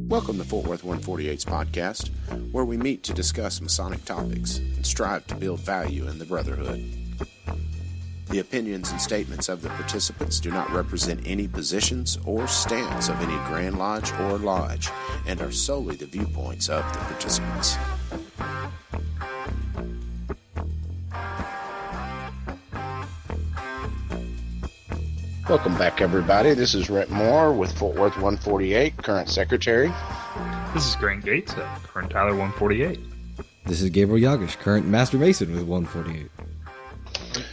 Welcome to Fort Worth 148's podcast, where we meet to discuss Masonic topics and strive to build value in the Brotherhood. The opinions and statements of the participants do not represent any positions or stance of any Grand Lodge or Lodge and are solely the viewpoints of the participants. Welcome back, everybody. This is Rhit Moore with Fort Worth 148, current secretary. This is Grant Gates, current Tyler 148. This is Gabriel Jagush, current Master Mason with 148.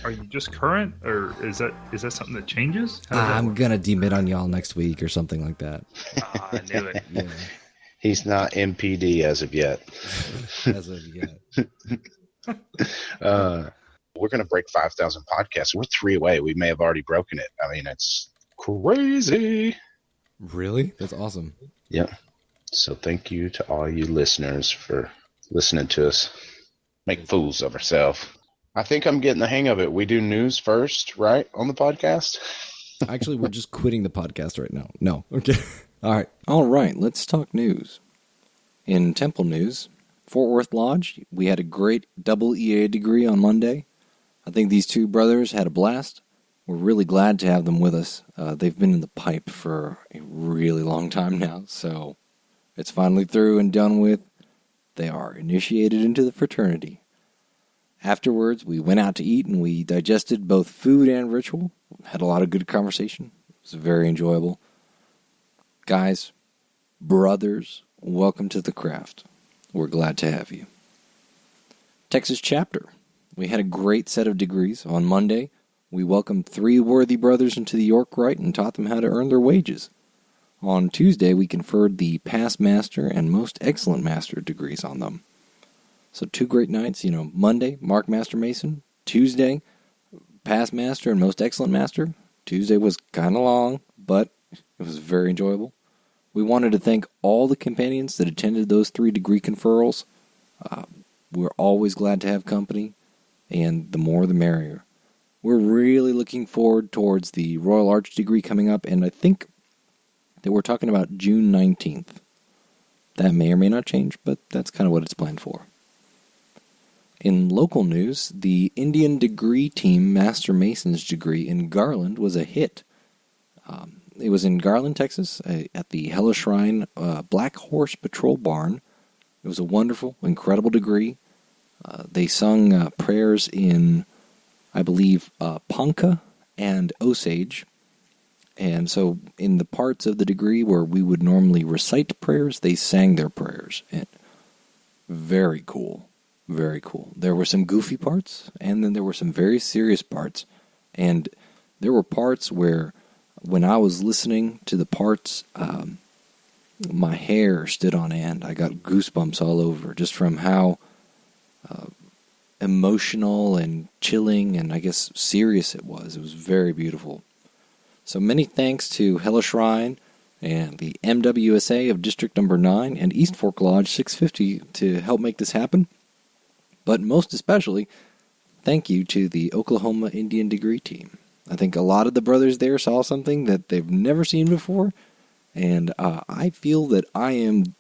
Are you just current, or is that something that changes? I'm going to demit on y'all next week or something like that. I knew it. Yeah. He's not MPD as of yet. As of yet. We're going to break 5,000 podcasts. We're 3 away. We may have already broken it. I mean, it's crazy. Really? That's awesome. Yeah. So thank you to all you listeners for listening to us make fools of ourselves. I think I'm getting the hang of it. We do news first, right, on the podcast? Actually, we're just quitting the podcast right now. No. Okay. All right. Let's talk news. In Temple news, Fort Worth Lodge, we had a great double EA degree on Monday. I think these two brothers had a blast. We're really glad to have them with us. They've been in the pipe for a really long time now, so it's finally through and done with. They are initiated into the fraternity. Afterwards, we went out to eat and we digested both food and ritual. Had a lot of good conversation. It was very enjoyable. Guys, brothers, welcome to the craft. We're glad to have you. Texas chapter. We had a great set of degrees. On Monday, we welcomed 3 worthy brothers into the York Rite and taught them how to earn their wages. On Tuesday, we conferred the Past Master and Most Excellent Master degrees on them. So 2 great nights, Monday, Mark Master Mason. Tuesday, Past Master and Most Excellent Master. Tuesday was kind of long, but it was very enjoyable. We wanted to thank all the companions that attended those 3 degree conferrals. We're always glad to have company, and the more the merrier. We're really looking forward towards the Royal Arch degree coming up, and I think that we're talking about June 19th. That may or may not change, but that's kind of what it's planned for. In local news, the Indian degree team Master Mason's degree in Garland was a hit. It was in Garland, Texas, at the Hella Shrine Black Horse Patrol Barn. It was a wonderful, incredible degree. They sung prayers in, I believe, Ponca and Osage. And so in the parts of the degree where we would normally recite prayers, they sang their prayers. And very cool. Very cool. There were some goofy parts, and then there were some very serious parts. And there were parts where, when I was listening to the parts, my hair stood on end. I got goosebumps all over just from how emotional and chilling and I guess serious it was. It was very beautiful. So many thanks to Hella Shrine and the MWSA of District Number 9 and East Fork Lodge 650 to help make this happen. But most especially, thank you to the Oklahoma Indian degree team. I think a lot of the brothers there saw something that they've never seen before, and I feel that I am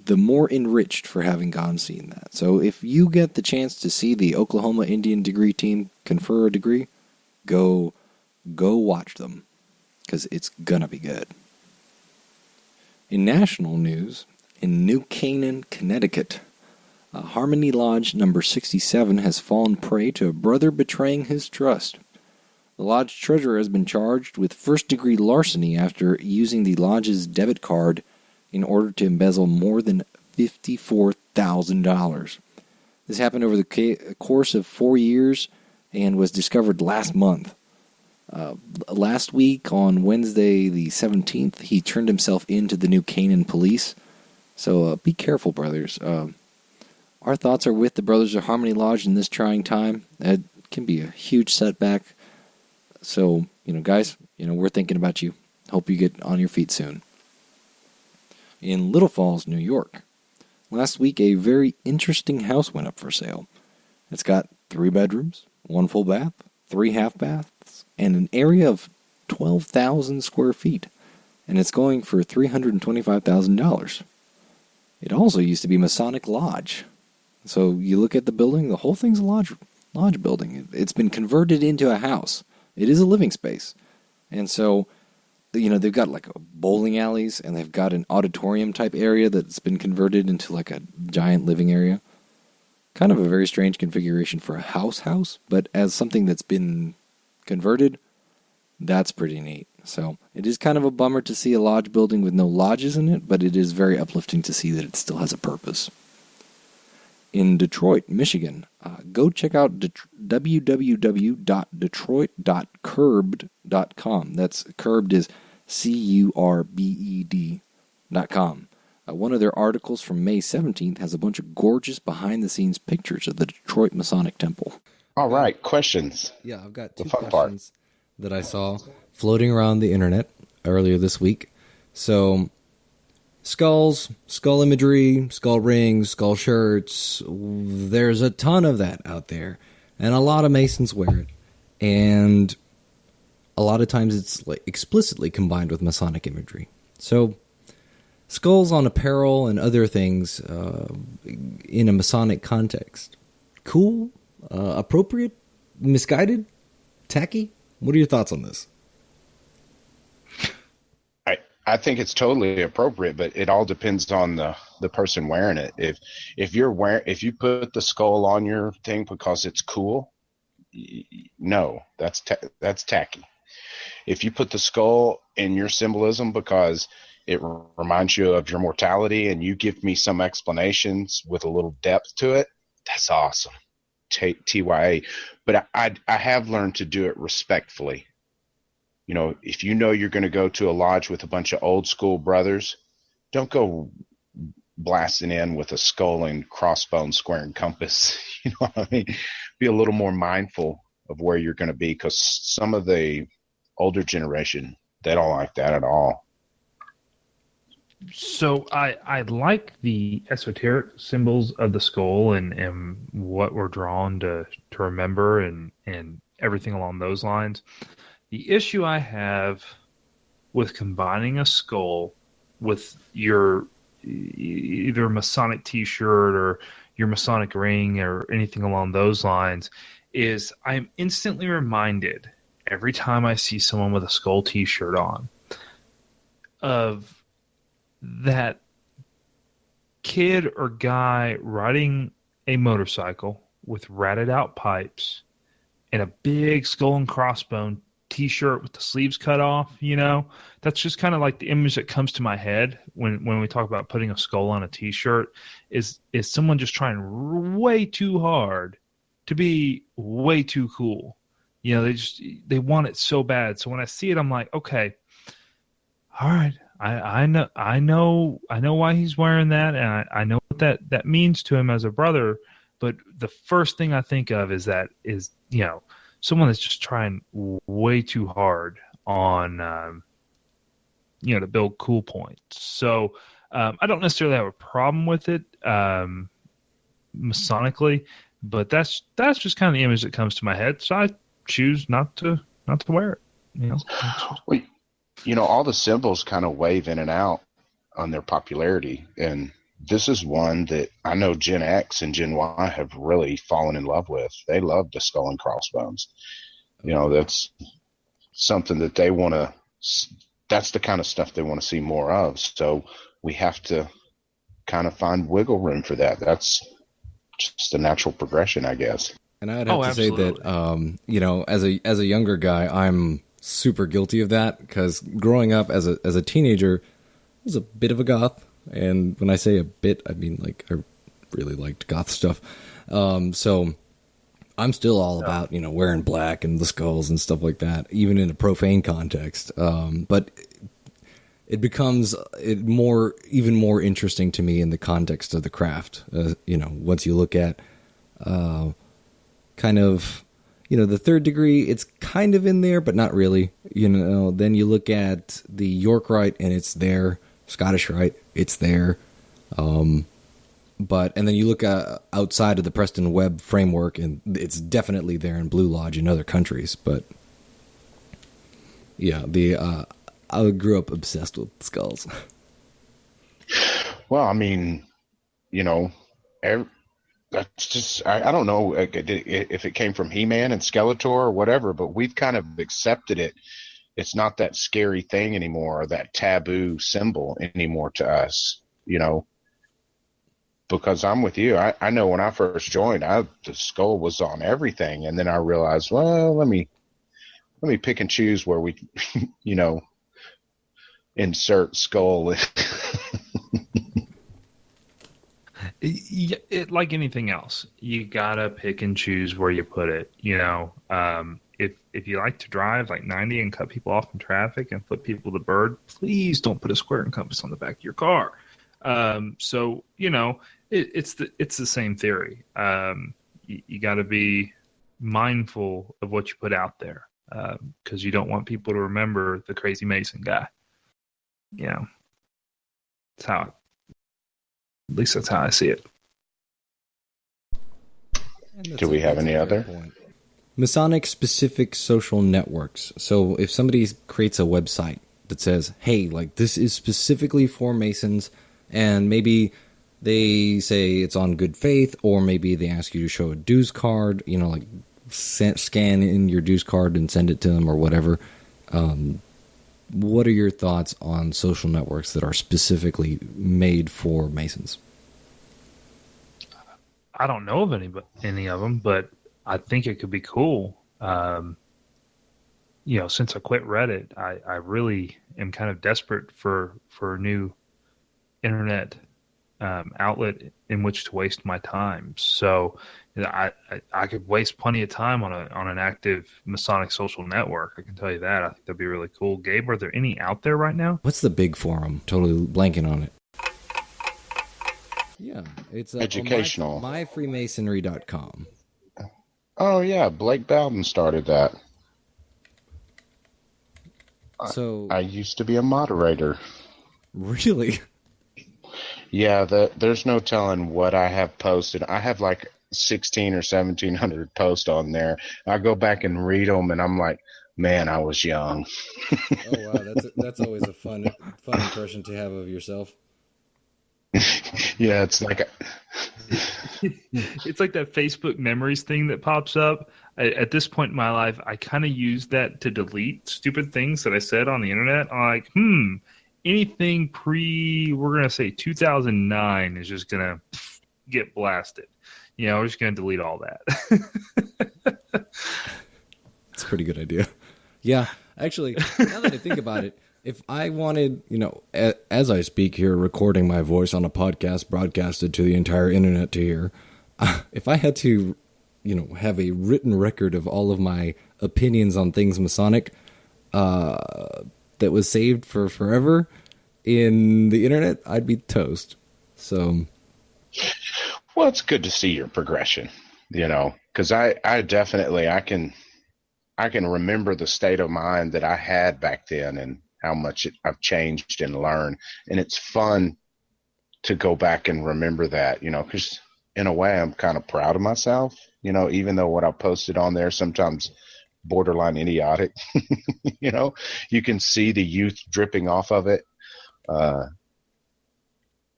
the more enriched for having gone and seen that. So if you get the chance to see the Oklahoma Indian degree team confer a degree, go watch them, because it's gonna be good. In national news, in New Canaan, Connecticut, Harmony Lodge number 67 has fallen prey to a brother betraying his trust. The lodge treasurer has been charged with first-degree larceny after using the lodge's debit card in order to embezzle more than $54,000. This happened over the course of 4 years and was discovered last month. Last week, on Wednesday the 17th, he turned himself in to the New Canaan police. So be careful, brothers. Our thoughts are with the Brothers of Harmony Lodge in this trying time. It can be a huge setback. So, guys, we're thinking about you. Hope you get on your feet soon. In Little Falls, New York, last week a very interesting house went up for sale. It's got 3 bedrooms, 1 full bath, 3 half baths, and an area of 12,000 square feet. and it's going for $325,000. It also used to be Masonic Lodge. So you look at the building, the whole thing's a lodge building. It's been converted into a house. It is a living space. And so, they've got like bowling alleys, and they've got an auditorium type area that's been converted into like a giant living area. Kind of a very strange configuration for a house, but as something that's been converted, that's pretty neat. So it is kind of a bummer to see a lodge building with no lodges in it, but it is very uplifting to see that it still has a purpose. In Detroit, Michigan, go check out www.detroit.curbed.com. That's curbed is CURBED.com. One of their articles from May 17th has a bunch of gorgeous behind-the-scenes pictures of the Detroit Masonic Temple. All right, questions. Yeah, I've got two questions that I saw floating around the internet earlier this week. So, skulls, skull imagery, skull rings, skull shirts, there's a ton of that out there. And a lot of Masons wear it. And a lot of times it's like explicitly combined with Masonic imagery. So, skulls on apparel and other things in a Masonic context. Cool? Appropriate? Misguided? Tacky? What are your thoughts on this? I think it's totally appropriate, but it all depends on the person wearing it. If you put the skull on your thing because it's cool, no, that's tacky. If you put the skull in your symbolism because it reminds you of your mortality and you give me some explanations with a little depth to it, that's awesome. TYA. But I have learned to do it respectfully. If you're going to go to a lodge with a bunch of old school brothers, don't go blasting in with a skull and crossbones, square and compass. You know what I mean? Be a little more mindful of where you're going to be, because some of the older generation, they don't like that at all. So I like the esoteric symbols of the skull and what we're drawn to remember and everything along those lines. The issue I have with combining a skull with your either Masonic t-shirt or your Masonic ring or anything along those lines is I'm instantly reminded every time I see someone with a skull t-shirt on of that kid or guy riding a motorcycle with ratted out pipes and a big skull and crossbone t-shirt with the sleeves cut off. That's just kind of like the image that comes to my head when we talk about putting a skull on a t-shirt is someone just trying way too hard to be way too cool. They want it so bad. So when I see it, I'm like, okay, all right, I know why he's wearing that, and I know what that means to him as a brother. But the first thing I think of is someone that's just trying way too hard on to build cool points. So I don't necessarily have a problem with it Masonically, but that's just kind of the image that comes to my head. So I choose not to wear it. Well, all the symbols kind of wave in and out on their popularity, and this is one that I know Gen X and Gen Y have really fallen in love with. They love the skull and crossbones. That's something that they want to. That's the kind of stuff they want to see more of. So we have to kind of find wiggle room for that. That's just a natural progression, I guess. And I'd have to say that, as a younger guy, I'm super guilty of that, because growing up as a teenager, I was a bit of a goth. And when I say a bit, I mean, I really liked goth stuff. So I'm still all about, wearing black and the skulls and stuff like that, even in a profane context. But it becomes even more interesting to me in the context of the craft. Once you look at kind of, the third degree, it's kind of in there, but not really. Then you look at the York Rite and it's there. Scottish Rite, it's there. And then you look outside of the Preston Webb framework, and it's definitely there in Blue Lodge in other countries. But yeah, I grew up obsessed with skulls. Well, I mean, you know, that's just, I don't know if it came from He-Man and Skeletor or whatever, but we've kind of accepted it. It's not that scary thing anymore, or that taboo symbol anymore to us, you know, because I'm with you. I know when I first joined, the skull was on everything. And then I realized, well, let me pick and choose where we, you know, insert skull. Like anything else, you gotta pick and choose where you put it. You know, if you like to drive like 90 and cut people off in traffic and flip people the bird, please don't put a square and compass on the back of your car. So you know, it's the same theory. You got to be mindful of what you put out there, because you don't want people to remember the crazy Mason guy. You know, at least that's how I see it. Do we have any other? Masonic specific social networks. So if somebody creates a website that says, hey, like this is specifically for Masons, and maybe they say it's on good faith, or maybe they ask you to show a dues card, you know, like scan in your dues card and send it to them or whatever. What are your thoughts on social networks that are specifically made for Masons? I don't know of any of them, but I think it could be cool. You know, since I quit Reddit, I really am kind of desperate for a new internet outlet in which to waste my time. So you know, I could waste plenty of time on an active Masonic social network. I can tell you that. I think that'd be really cool. Gabe, are there any out there right now? What's the big forum? Totally blanking on it. Yeah, it's educational. myfreemasonry.com. Oh yeah, Blake Bowden started that. So I used to be a moderator. Really? Yeah, there's no telling what I have posted. I have like 16 or 1700 posts on there. I go back and read them, and I'm like, man, I was young. Oh wow, that's always a fun impression to have of yourself. Yeah, it's like it's like that Facebook memories thing that pops up. At this point in my life, I kind of use that to delete stupid things that I said on the internet. I'm like, anything we're going to say 2009 is just going to get blasted. You know, we're just going to delete all that. That's a pretty good idea. Yeah, actually, now that I think about it, if I wanted, you know, as I speak here, recording my voice on a podcast broadcasted to the entire internet to hear, if I had to, you know, have a written record of all of my opinions on things Masonic, that was saved for forever in the internet, I'd be toast. So, well, it's good to see your progression, you know, because I definitely I can remember the state of mind that I had back then and how much I've changed and learned, and it's fun to go back and remember that, you know, because in a way I'm kind of proud of myself, you know, even though what I posted on there sometimes borderline idiotic. You know, you can see the youth dripping off of it.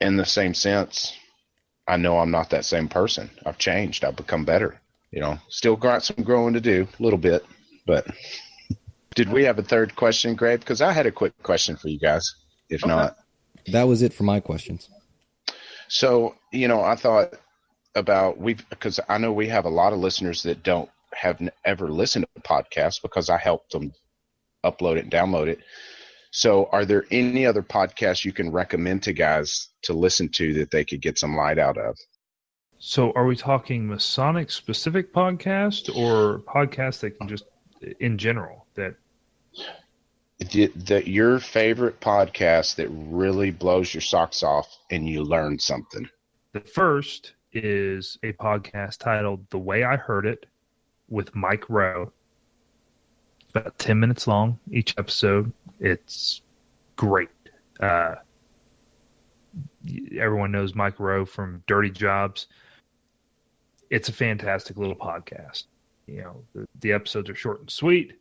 In the same sense, I know I'm not that same person. I've changed. I've become better. You know, still got some growing to do, a little bit. But did we have a third question, Grabe? Because I had a quick question for you guys. If not, that was it for my questions. So, you know, I thought about because I know we have a lot of listeners that have ever listened to podcasts because I helped them upload it and download it. So are there any other podcasts you can recommend to guys to listen to that they could get some light out of? So are we talking Masonic specific podcast or podcasts that can just in general that your favorite podcast that really blows your socks off and you learn something? The first is a podcast titled The Way I Heard It with Mike Rowe. It's about 10 minutes long each episode. It's great. Everyone knows Mike Rowe from Dirty Jobs. It's a fantastic little podcast. You know, the episodes are short and sweet.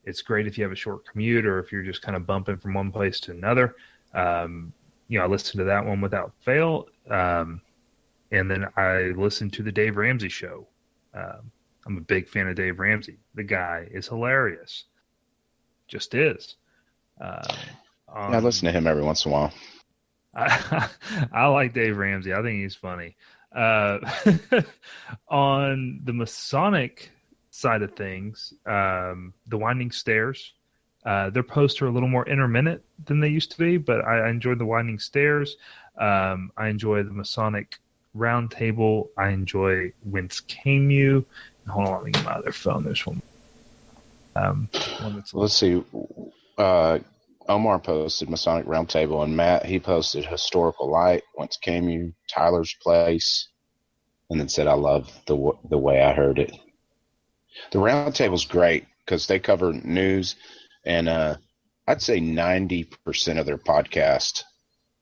It's great if you have a short commute or if you're just kind of bumping from one place to another. I listen to that one without fail. And then I listen to the Dave Ramsey show. I'm a big fan of Dave Ramsey. The guy is hilarious. Just is. I listen to him every once in a while. I like Dave Ramsey. I think he's funny. On the Masonic side of things, the Winding Stairs, their posts are a little more intermittent than they used to be, but I enjoy the Winding Stairs. I enjoy the Masonic Roundtable. I enjoy Whence Came You. Hold on, let me get my other phone. There's one. Let's see. Omar posted Masonic Roundtable, and Matt, he posted Historical Light, Whence Came You, Tyler's Place, and then said, I love the way I heard it. The Roundtable's great because they cover news, and I'd say 90% of their podcast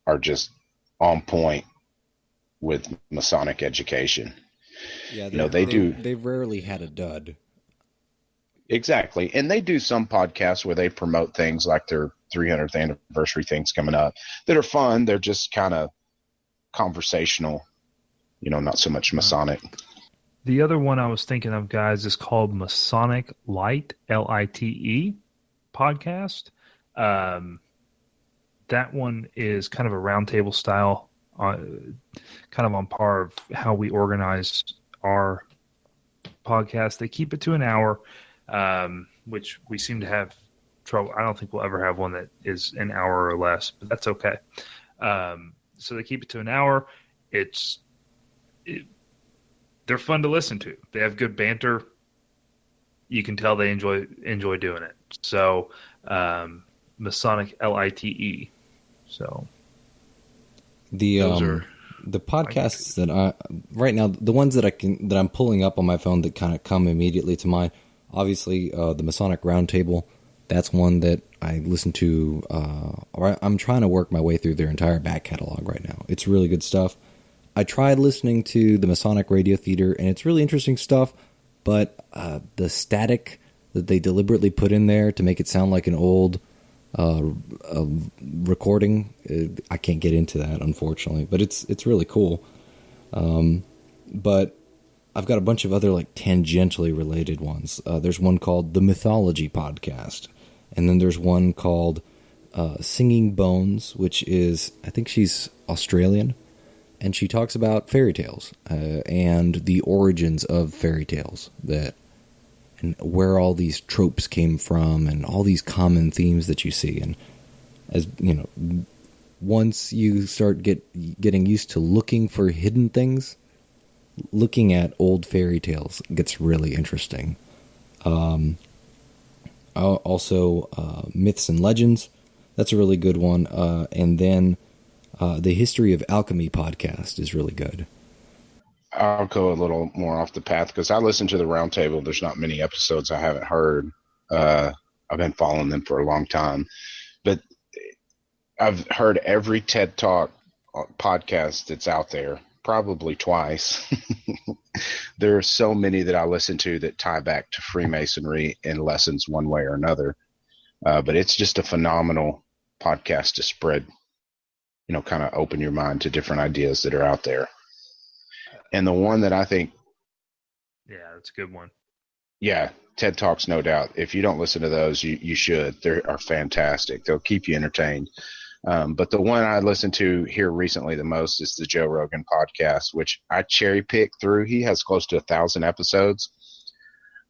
are just on point with Masonic education. Yeah, they've rarely had a dud. Exactly. And they do some podcasts where they promote things like their 300th anniversary things coming up that are fun. They're just kind of conversational, not so much Masonic. The other one I was thinking of, guys, is called Masonic Light, Lite podcast. That one is kind of a roundtable style, kind of on par of how we organize our podcast. They keep it to an hour. Which we seem to have trouble. I don't think we'll ever have one that is an hour or less, but that's okay. So they keep it to an hour. They're fun to listen to. They have good banter. You can tell they enjoy doing it. So, Masonic Lite. So the podcasts that I right now, the ones that I'm pulling up on my phone that kind of come immediately to mind. Obviously, the Masonic Roundtable, that's one that I listen to, or I'm trying to work my way through their entire back catalog right now. It's really good stuff. I tried listening to the Masonic Radio Theater, and it's really interesting stuff, but the static that they deliberately put in there to make it sound like an old recording, I can't get into that, unfortunately, but it's really cool. But I've got a bunch of other tangentially related ones. There's one called The Mythology Podcast. And then there's one called Singing Bones, which is, I think she's Australian. And she talks about fairy tales and the origins of fairy tales, and where all these tropes came from and all these common themes that you see. And as once you start getting used to looking for hidden things, looking at old fairy tales gets really interesting. Also, Myths and Legends. That's a really good one. And then the History of Alchemy podcast is really good. I'll go a little more off the path because I listened to the Roundtable. There's not many episodes I haven't heard. I've been following them for a long time. But I've heard every TED Talk podcast that's out there. Probably twice. There are so many that I listen to that tie back to Freemasonry in lessons one way or another. But it's just a phenomenal podcast to spread, kind of open your mind to different ideas that are out there. And the one that I think... Yeah, that's a good one. Yeah, TED Talks, no doubt. If you don't listen to those, you should. They are fantastic. They'll keep you entertained. But the one I listened to here recently the most is the Joe Rogan Podcast, which I cherry pick through. He has close to 1,000 episodes.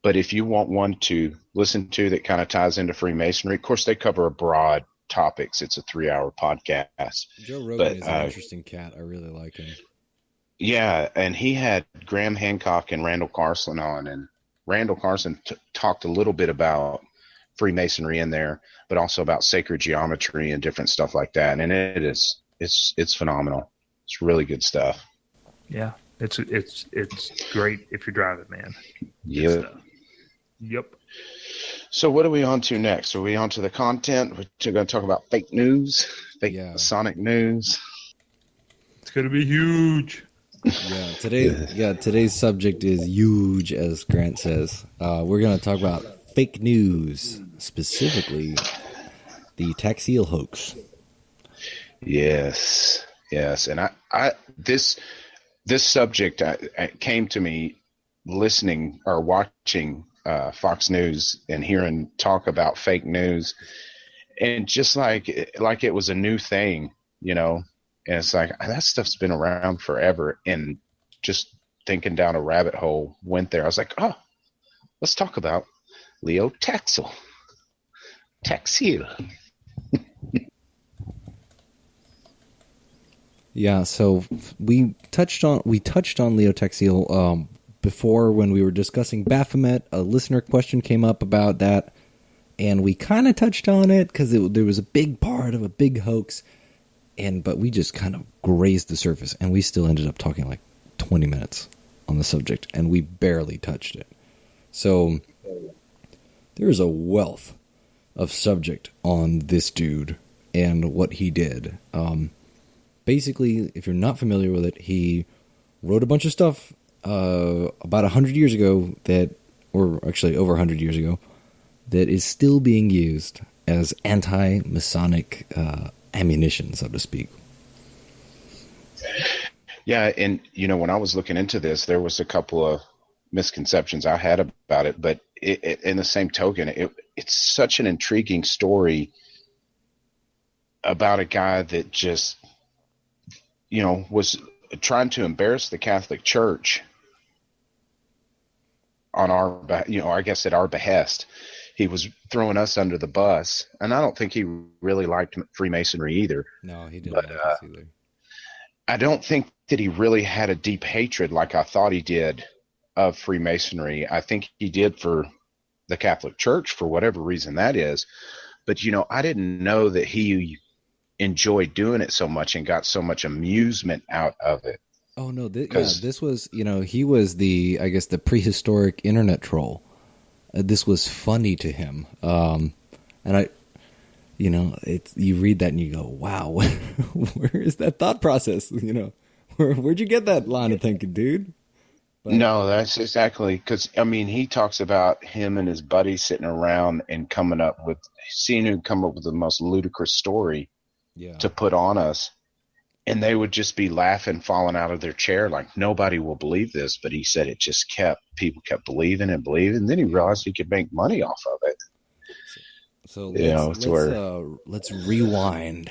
But if you want one to listen to that kind of ties into Freemasonry, of course, they cover a broad topics. It's a 3-hour podcast. Joe Rogan is an interesting cat. I really like him. Yeah, and he had Graham Hancock and Randall Carson on, and Randall Carson talked a little bit about Freemasonry in there, but also about sacred geometry and different stuff like that. And it's phenomenal. It's really good stuff. Yeah, it's great if you're driving, man. Yep. So what are we on to next? Are we on to the content? We're going to talk about fake news, Masonic news. It's going to be huge. Yeah, today's subject is huge, as Grant says. We're going to talk about fake news, specifically the Taxil Hoax. Yes, and I this subject came to me listening or watching Fox News and hearing talk about fake news, and just like it was a new thing, and it's like that stuff's been around forever, and just thinking down a rabbit hole went there. I was like, oh, let's talk about Leo Taxil. Yeah, so we touched on Leo Taxil before when we were discussing Baphomet. A listener question came up about that, and we kind of touched on it because there was a big part of a big hoax, but we just kind of grazed the surface, and we still ended up talking like 20 minutes on the subject, and we barely touched it. So there's a wealth of subject on this dude and what he did. Basically, if you're not familiar with it, he wrote a bunch of stuff about 100 years ago or actually over 100 years ago, that is still being used as anti-Masonic ammunition, so to speak. Yeah, and when I was looking into this, there was a couple of misconceptions I had about it, but in the same token, it's such an intriguing story about a guy that just was trying to embarrass the Catholic Church on our, I guess at our behest. He was throwing us under the bus, and I don't think he really liked Freemasonry either. No, he didn't like us either. I don't think that he really had a deep hatred like I thought he did of Freemasonry. I think he did for the Catholic Church for whatever reason that is. But, I didn't know that he enjoyed doing it so much and got so much amusement out of it. Oh, no. This was, he was the prehistoric internet troll. This was funny to him. And you read that and you go, wow, where is that thought process? Where'd you get that line of thinking, dude? But, no, that's exactly because, he talks about him and his buddies sitting around and seeing who come up with the most ludicrous story to put on us. And they would just be laughing, falling out of their chair like nobody will believe this. But he said people kept believing and believing. And then he realized he could make money off of it. So let's rewind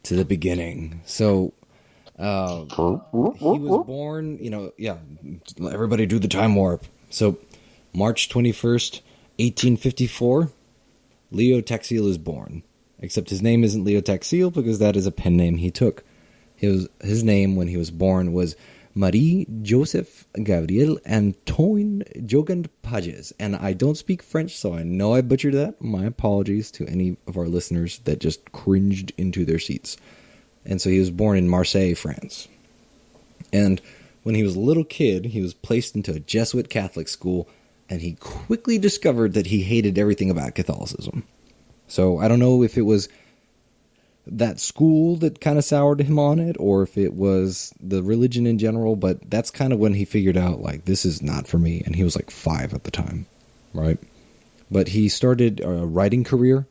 to the beginning. So he was born, everybody do the time warp. So March 21st, 1854, Leo Taxil is born. Except his name isn't Leo Taxil because that is a pen name he took. His name when he was born was Marie Joseph Gabriel Antoine Jogand Pages. And I don't speak French, so I know I butchered that. My apologies to any of our listeners that just cringed into their seats. And so he was born in Marseille, France. And when he was a little kid, he was placed into a Jesuit Catholic school, and he quickly discovered that he hated everything about Catholicism. So I don't know if it was that school that kind of soured him on it, or if it was the religion in general, but that's kind of when he figured out, like, this is not for me, and he was like 5 at the time, right? But he started a writing career.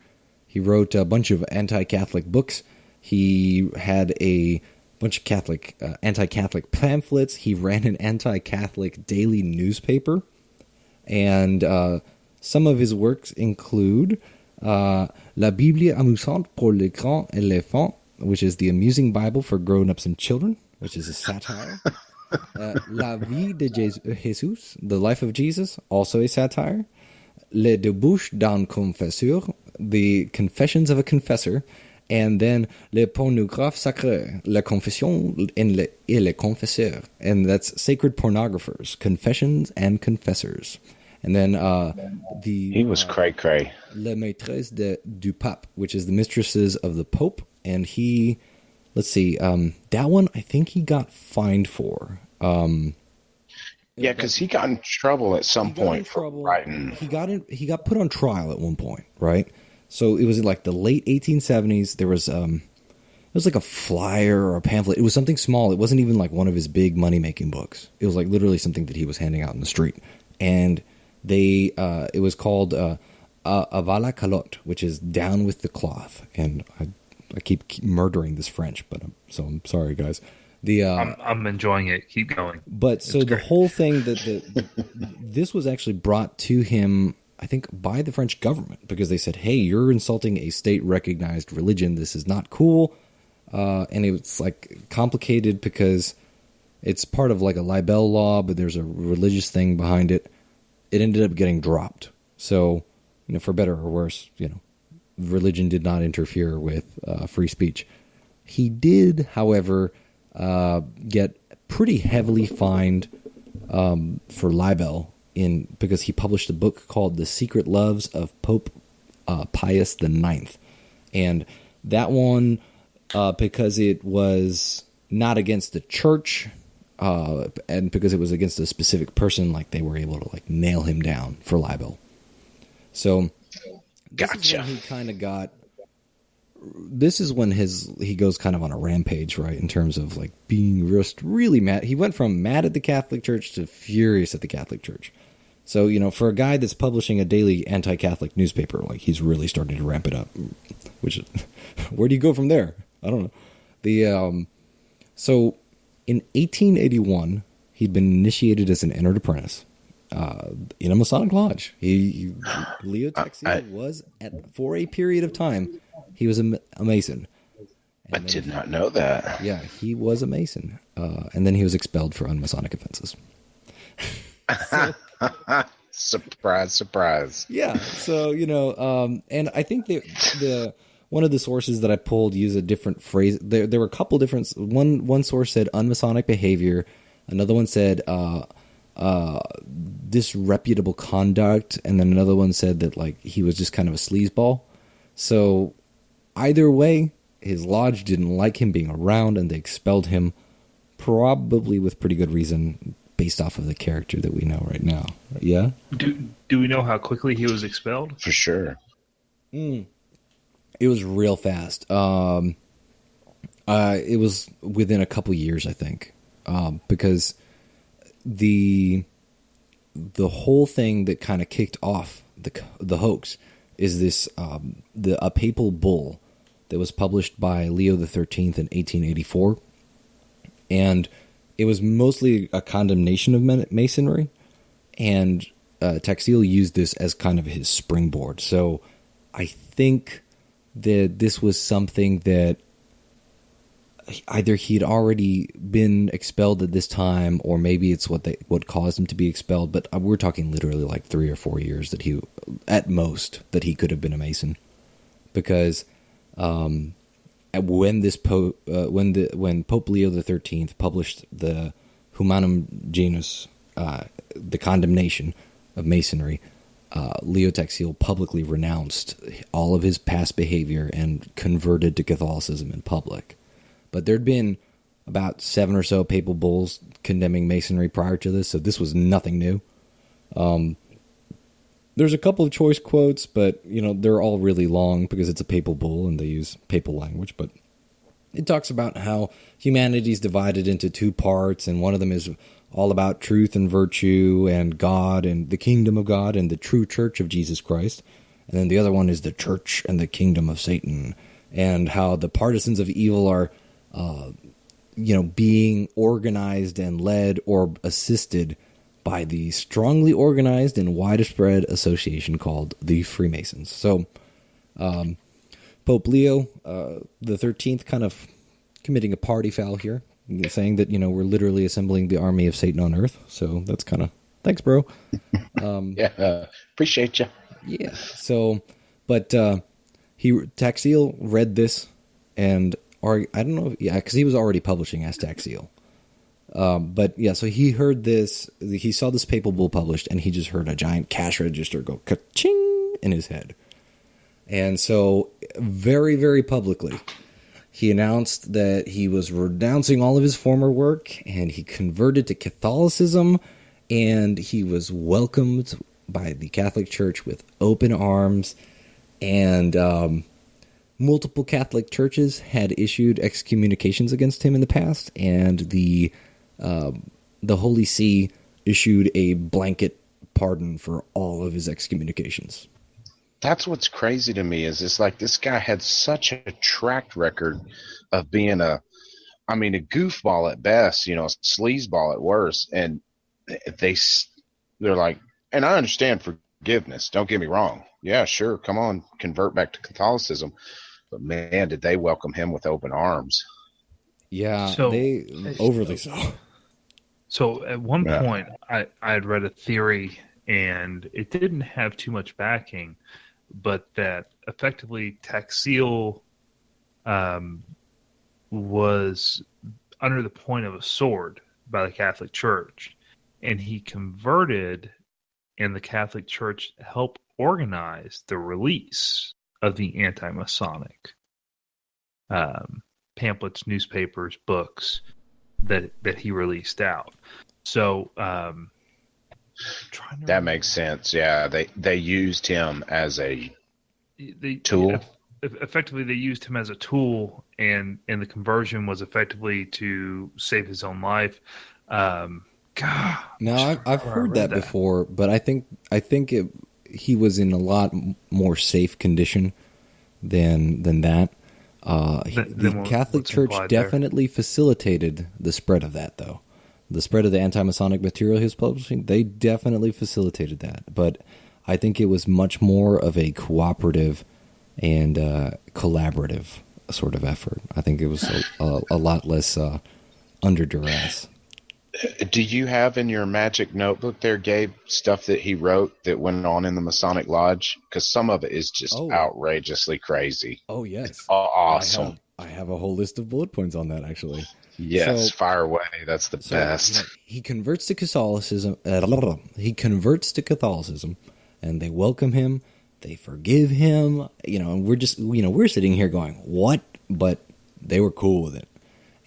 He wrote a bunch of anti-Catholic books. He had a bunch of anti-Catholic pamphlets. He ran an anti-Catholic daily newspaper, and some of his works include La Bible amusante pour les grands et les enfants, which is the amusing Bible for grown-ups and children, which is a satire. La vie de Jesus, the life of Jesus, also a satire. Le débouche d'un confesseur, the confessions of a confessor. And then Le pornographe sacré, la confession et le confesseur. And that's sacred pornographers, confessions and confessors. And then he was cray-cray. Les maîtresses du pape, which is the mistresses of the Pope. And he, let's see, that one I think he got fined for. Yeah, because he got in trouble at some point for writing. He got put on trial at one point, right? So it was in like the late 1870s. There was it was like a flyer or a pamphlet. It was something small. It wasn't even like one of his big money-making books. It was like literally something that he was handing out in the street. And it was called Avala Calotte, which is down with the cloth. And I keep murdering this French, but I'm sorry, guys. I'm enjoying it. Keep going. But so the whole thing this was actually brought to him, I think, by the French government, because they said, hey, you're insulting a state-recognized religion. This is not cool. And it's like complicated because it's part of like a libel law, but there's a religious thing behind it. It ended up getting dropped. So, for better or worse, religion did not interfere with free speech. He did, however, get pretty heavily fined for libel because he published a book called The Secret Loves of Pope Pius IX. And that one, because it was not against the church, and because it was against a specific person, like they were able to like nail him down for libel. So gotcha. This is when he goes kind of on a rampage, right? In terms of like being just really mad. He went from mad at the Catholic Church to furious at the Catholic Church. So, for a guy that's publishing a daily anti-Catholic newspaper, like he's really starting to ramp it up. Which, where do you go from there? I don't know. So in 1881, he'd been initiated as an entered apprentice in a Masonic lodge. Leo Taxil was, for a period of time, he was a Mason. I did not know that. Yeah, he was a Mason. And then he was expelled for unmasonic offenses. Surprise, surprise. Yeah, so, and I think the one of the sources that I pulled used a different phrase. There were a couple different. One source said unmasonic behavior. Another one said disreputable conduct. And then another one said that like he was just kind of a sleazeball. So either way, his lodge didn't like him being around and they expelled him, probably with pretty good reason based off of the character that we know right now. Yeah? Do we know how quickly he was expelled? For sure. It was real fast. It was within a couple years, I think, because the whole thing that kind of kicked off the hoax is this a papal bull that was published by Leo XIII in 1884, and it was mostly a condemnation of Masonry, and Taxil used this as kind of his springboard. So I think that this was something that either he'd already been expelled at this time, or maybe it's what caused him to be expelled. But we're talking literally like 3 or 4 years that he, at most, that he could have been a Mason, because when Pope Leo XIII published the Humanum Genus, the condemnation of Masonry, Leo Taxil publicly renounced all of his past behavior and converted to Catholicism in public. But there'd been about 7 or so papal bulls condemning Masonry prior to this, so this was nothing new. There's a couple of choice quotes, but they're all really long because it's a papal bull and they use papal language. But it talks about how humanity's divided into 2 parts, and one of them is all about truth and virtue and God and the kingdom of God and the true church of Jesus Christ. And then the other one is the church and the kingdom of Satan, and how the partisans of evil are being organized and led or assisted by the strongly organized and widespread association called the Freemasons. So Pope Leo the 13th kind of committing a party foul here, saying that, we're literally assembling the army of Satan on earth. So that's kind of, thanks, bro. Yeah, appreciate you. Yeah. So, but Taxil read this, and I don't know, because he was already publishing as Taxil. But yeah, so he heard this, he saw this papal bull published, and he just heard a giant cash register go ka-ching in his head. And so very, very publicly, he announced that he was renouncing all of his former work, and he converted to Catholicism, and he was welcomed by the Catholic Church with open arms, and multiple Catholic churches had issued excommunications against him in the past, and the Holy See issued a blanket pardon for all of his excommunications. That's what's crazy to me is it's like this guy had such a track record of being a goofball at best, a sleazeball at worst. And they're like, and I understand forgiveness. Don't get me wrong. Yeah, sure. Come on, convert back to Catholicism. But man, did they welcome him with open arms. Yeah, they overly so. So at one point, I had read a theory, and it didn't have too much backing, but that effectively Taxil was under the point of a sword by the Catholic Church, and he converted, and the Catholic Church helped organize the release of the anti-Masonic pamphlets, newspapers, books that he released out. So that makes sense. Yeah, they used him as a tool. Effectively, they used him as a tool, and the conversion was effectively to save his own life. God, now I've heard that before, but I think he was in a lot more safe condition than that. The Catholic Church definitely facilitated the spread of that, though. The spread of the anti-Masonic material he was publishing, they definitely facilitated that. But I think it was much more of a cooperative and collaborative sort of effort. I think it was a lot less under duress. Do you have in your magic notebook there, Gabe, stuff that he wrote that went on in the Masonic Lodge? Because some of it is just outrageously crazy. Oh, yes. It's awesome. I have a whole list of bullet points on that, actually. Yes, fire away. That's the best. He converts to Catholicism. And they welcome him. They forgive him. And we're just, we're sitting here going, what? But they were cool with it.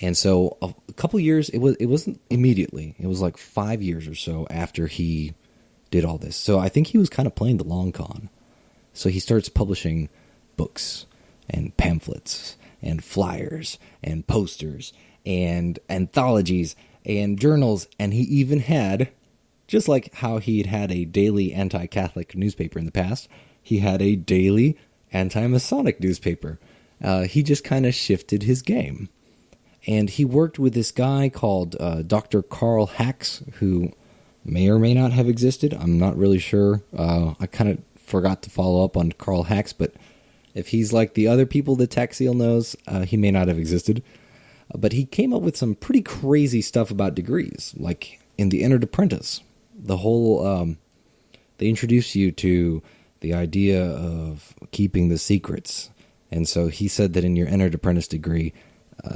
And so a couple years, it wasn't immediately. It was like 5 years or so after he did all this. So I think he was kind of playing the long con. So he starts publishing books and pamphlets and flyers and posters and anthologies and journals. And he even had, just like how he'd had a daily anti-Catholic newspaper in the past, he had a daily anti-Masonic newspaper. He just kind of shifted his game. And he worked with this guy called Dr. Carl Hax, who may or may not have existed. I'm not really sure. I kind of forgot to follow up on Carl Hax, but if he's like the other people that Taxil knows, he may not have existed. But he came up with some pretty crazy stuff about degrees, like in the Entered Apprentice. The whole, they introduce you to the idea of keeping the secrets. And so he said that in your Entered Apprentice degree,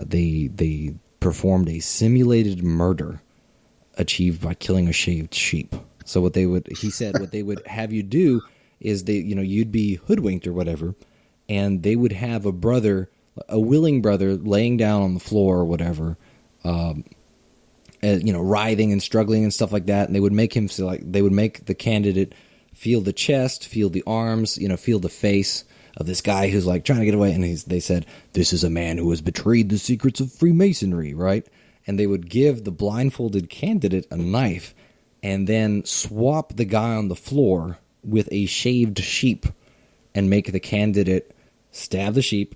they performed a simulated murder achieved by killing a shaved sheep. So what they would have you do is you'd be hoodwinked or whatever, and they would have a willing brother laying down on the floor or whatever, writhing and struggling and stuff like that. And they would make they would make the candidate feel the chest, feel the arms, feel the face of this guy who's like trying to get away. And they said, this is a man who has betrayed the secrets of Freemasonry, right? And they would give the blindfolded candidate a knife and then swap the guy on the floor with a shaved sheep and make the candidate stab the sheep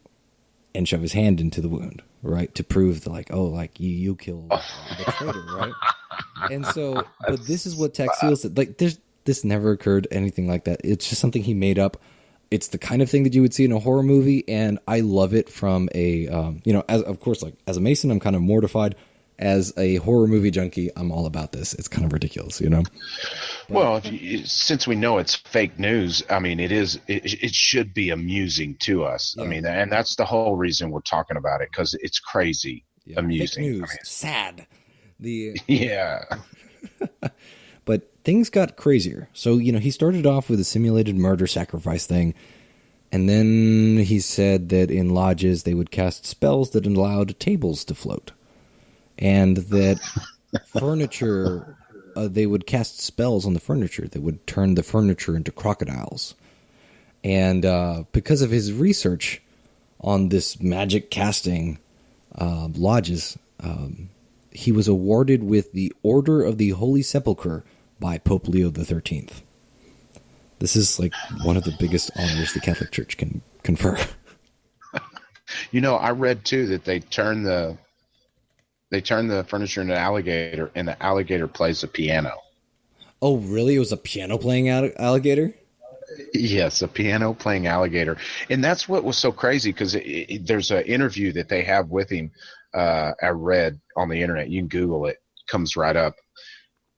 and shove his hand into the wound, right? To prove you killed the traitor, right? And so, but this is what Taxil said. Like, this never occurred, anything like that. It's just something he made up. It's the kind of thing that you would see in a horror movie, and I love it from a, as a Mason, I'm kind of mortified. As a horror movie junkie, I'm all about this. It's kind of ridiculous, But, well, since we know it's fake news, it should be amusing to us. Yeah. And that's the whole reason we're talking about it, because it's crazy amusing. Fake news, sad. Yeah. But things got crazier. So, he started off with a simulated murder sacrifice thing. And then he said that in lodges, they would cast spells that allowed tables to float. And that furniture, they would cast spells on the furniture that would turn the furniture into crocodiles. And because of his research on this magic casting lodges, he was awarded with the Order of the Holy Sepulchre by Pope Leo XIII. This is like one of the biggest honors the Catholic Church can confer. I read too that they turn the furniture into an alligator, and the alligator plays the piano. Oh, really? It was a piano playing alligator? Yes, a piano playing alligator. And that's what was so crazy, because there's an interview that they have with him. I read on the internet. You can Google it. Comes right up.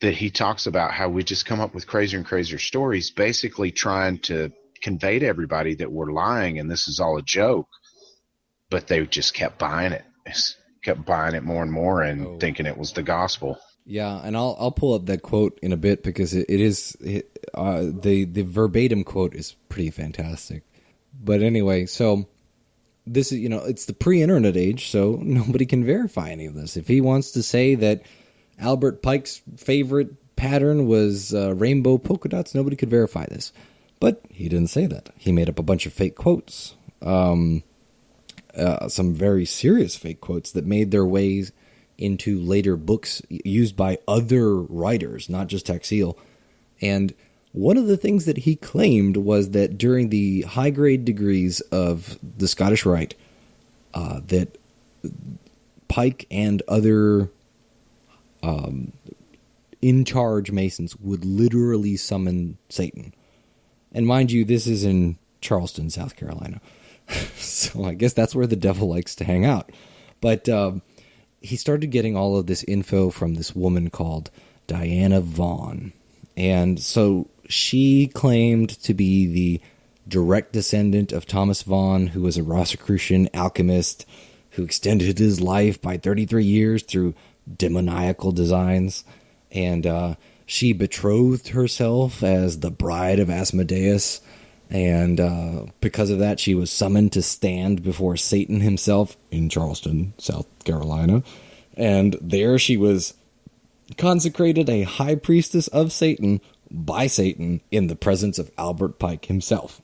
That he talks about how we just come up with crazier and crazier stories, basically trying to convey to everybody that we're lying and this is all a joke. But they just kept buying it. Kept buying it more and more and thinking it was the gospel. Yeah, and I'll pull up that quote in a bit, because the verbatim quote is pretty fantastic. But anyway, so this is, it's the pre-internet age, so nobody can verify any of this. If he wants to say that Albert Pike's favorite pattern was rainbow polka dots, nobody could verify this. But he didn't say that. He made up a bunch of fake quotes. Some very serious fake quotes that made their ways into later books used by other writers, not just Taxil. And one of the things that he claimed was that during the high-grade degrees of the Scottish Rite, that Pike and other in-charge Masons would literally summon Satan. And mind you, this is in Charleston, South Carolina. So I guess that's where the devil likes to hang out. But he started getting all of this info from this woman called Diana Vaughn. And so she claimed to be the direct descendant of Thomas Vaughn, who was a Rosicrucian alchemist who extended his life by 33 years through demoniacal designs. And she betrothed herself as the bride of Asmodeus. And because of that, she was summoned to stand before Satan himself in Charleston, South Carolina. And there she was consecrated a high priestess of Satan by Satan in the presence of Albert Pike himself.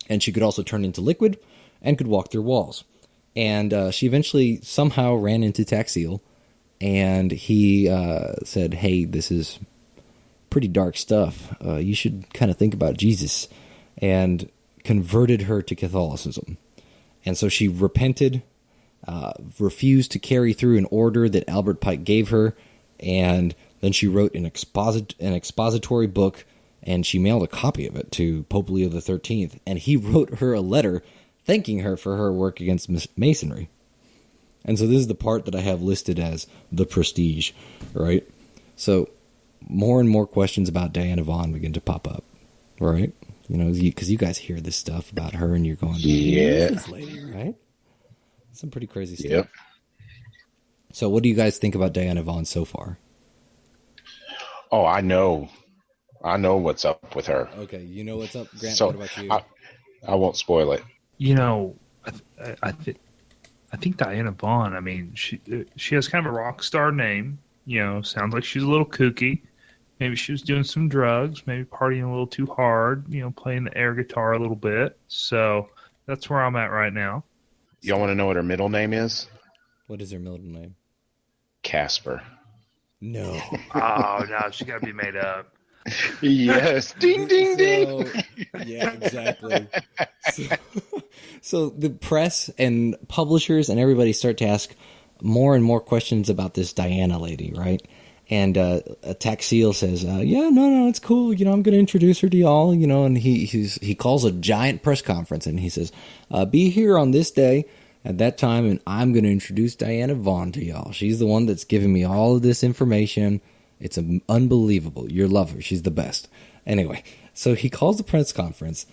And she could also turn into liquid and could walk through walls. And she eventually somehow ran into Taxil, and he said, hey, this is pretty dark stuff. You should kind of think about Jesus. And converted her to Catholicism. And so she repented, refused to carry through an order that Albert Pike gave her, and then she wrote an expository book, and she mailed a copy of it to Pope Leo XIII, and he wrote her a letter thanking her for her work against Masonry. And so this is the part that I have listed as the prestige, right? So more and more questions about Diana Vaughn begin to pop up, right? Because you guys hear this stuff about her and you're going, yeah, this lady, right? Some pretty crazy stuff. Yep. So what do you guys think about Diana Vaughn so far? Oh, I know what's up with her. Okay, you know what's up, Grant? So, what about you? I won't spoil it. I think Diana Vaughn, I mean, she has kind of a rock star name. Sounds like she's a little kooky. Maybe she was doing some drugs, maybe partying a little too hard, playing the air guitar a little bit. So that's where I'm at right now. Y'all want to know what her middle name is? What is her middle name? Casper. No. Oh, no, she got to be made up. Yes. Ding, ding, ding. Yeah, exactly. So the press and publishers and everybody start to ask more and more questions about this Diana lady, right? And Taxil says, no, it's cool. I'm going to introduce her to y'all, and he calls a giant press conference, and he says, be here on this day at that time, and I'm going to introduce Diana Vaughn to y'all. She's the one that's giving me all of this information. It's unbelievable. You'll love her. She's the best. Anyway, so he calls the press conference,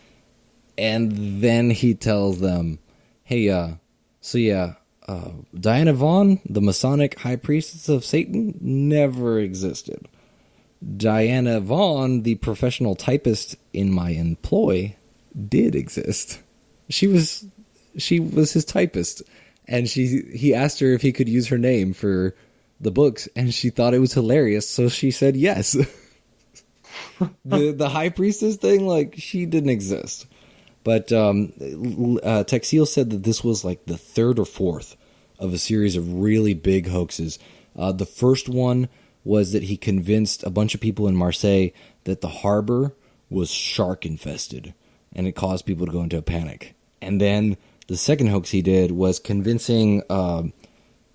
and then he tells them, hey, Diana Vaughn, the Masonic high priestess of Satan, never existed. Diana Vaughn, the professional typist in my employ, did exist. She was his typist, and he asked her if he could use her name for the books, and she thought it was hilarious, so she said yes. the high priestess thing, she didn't exist. But Taxil said that this was like the third or fourth of a series of really big hoaxes. The first one was that he convinced a bunch of people in Marseille that the harbor was shark infested, and it caused people to go into a panic. And then the second hoax he did was convincing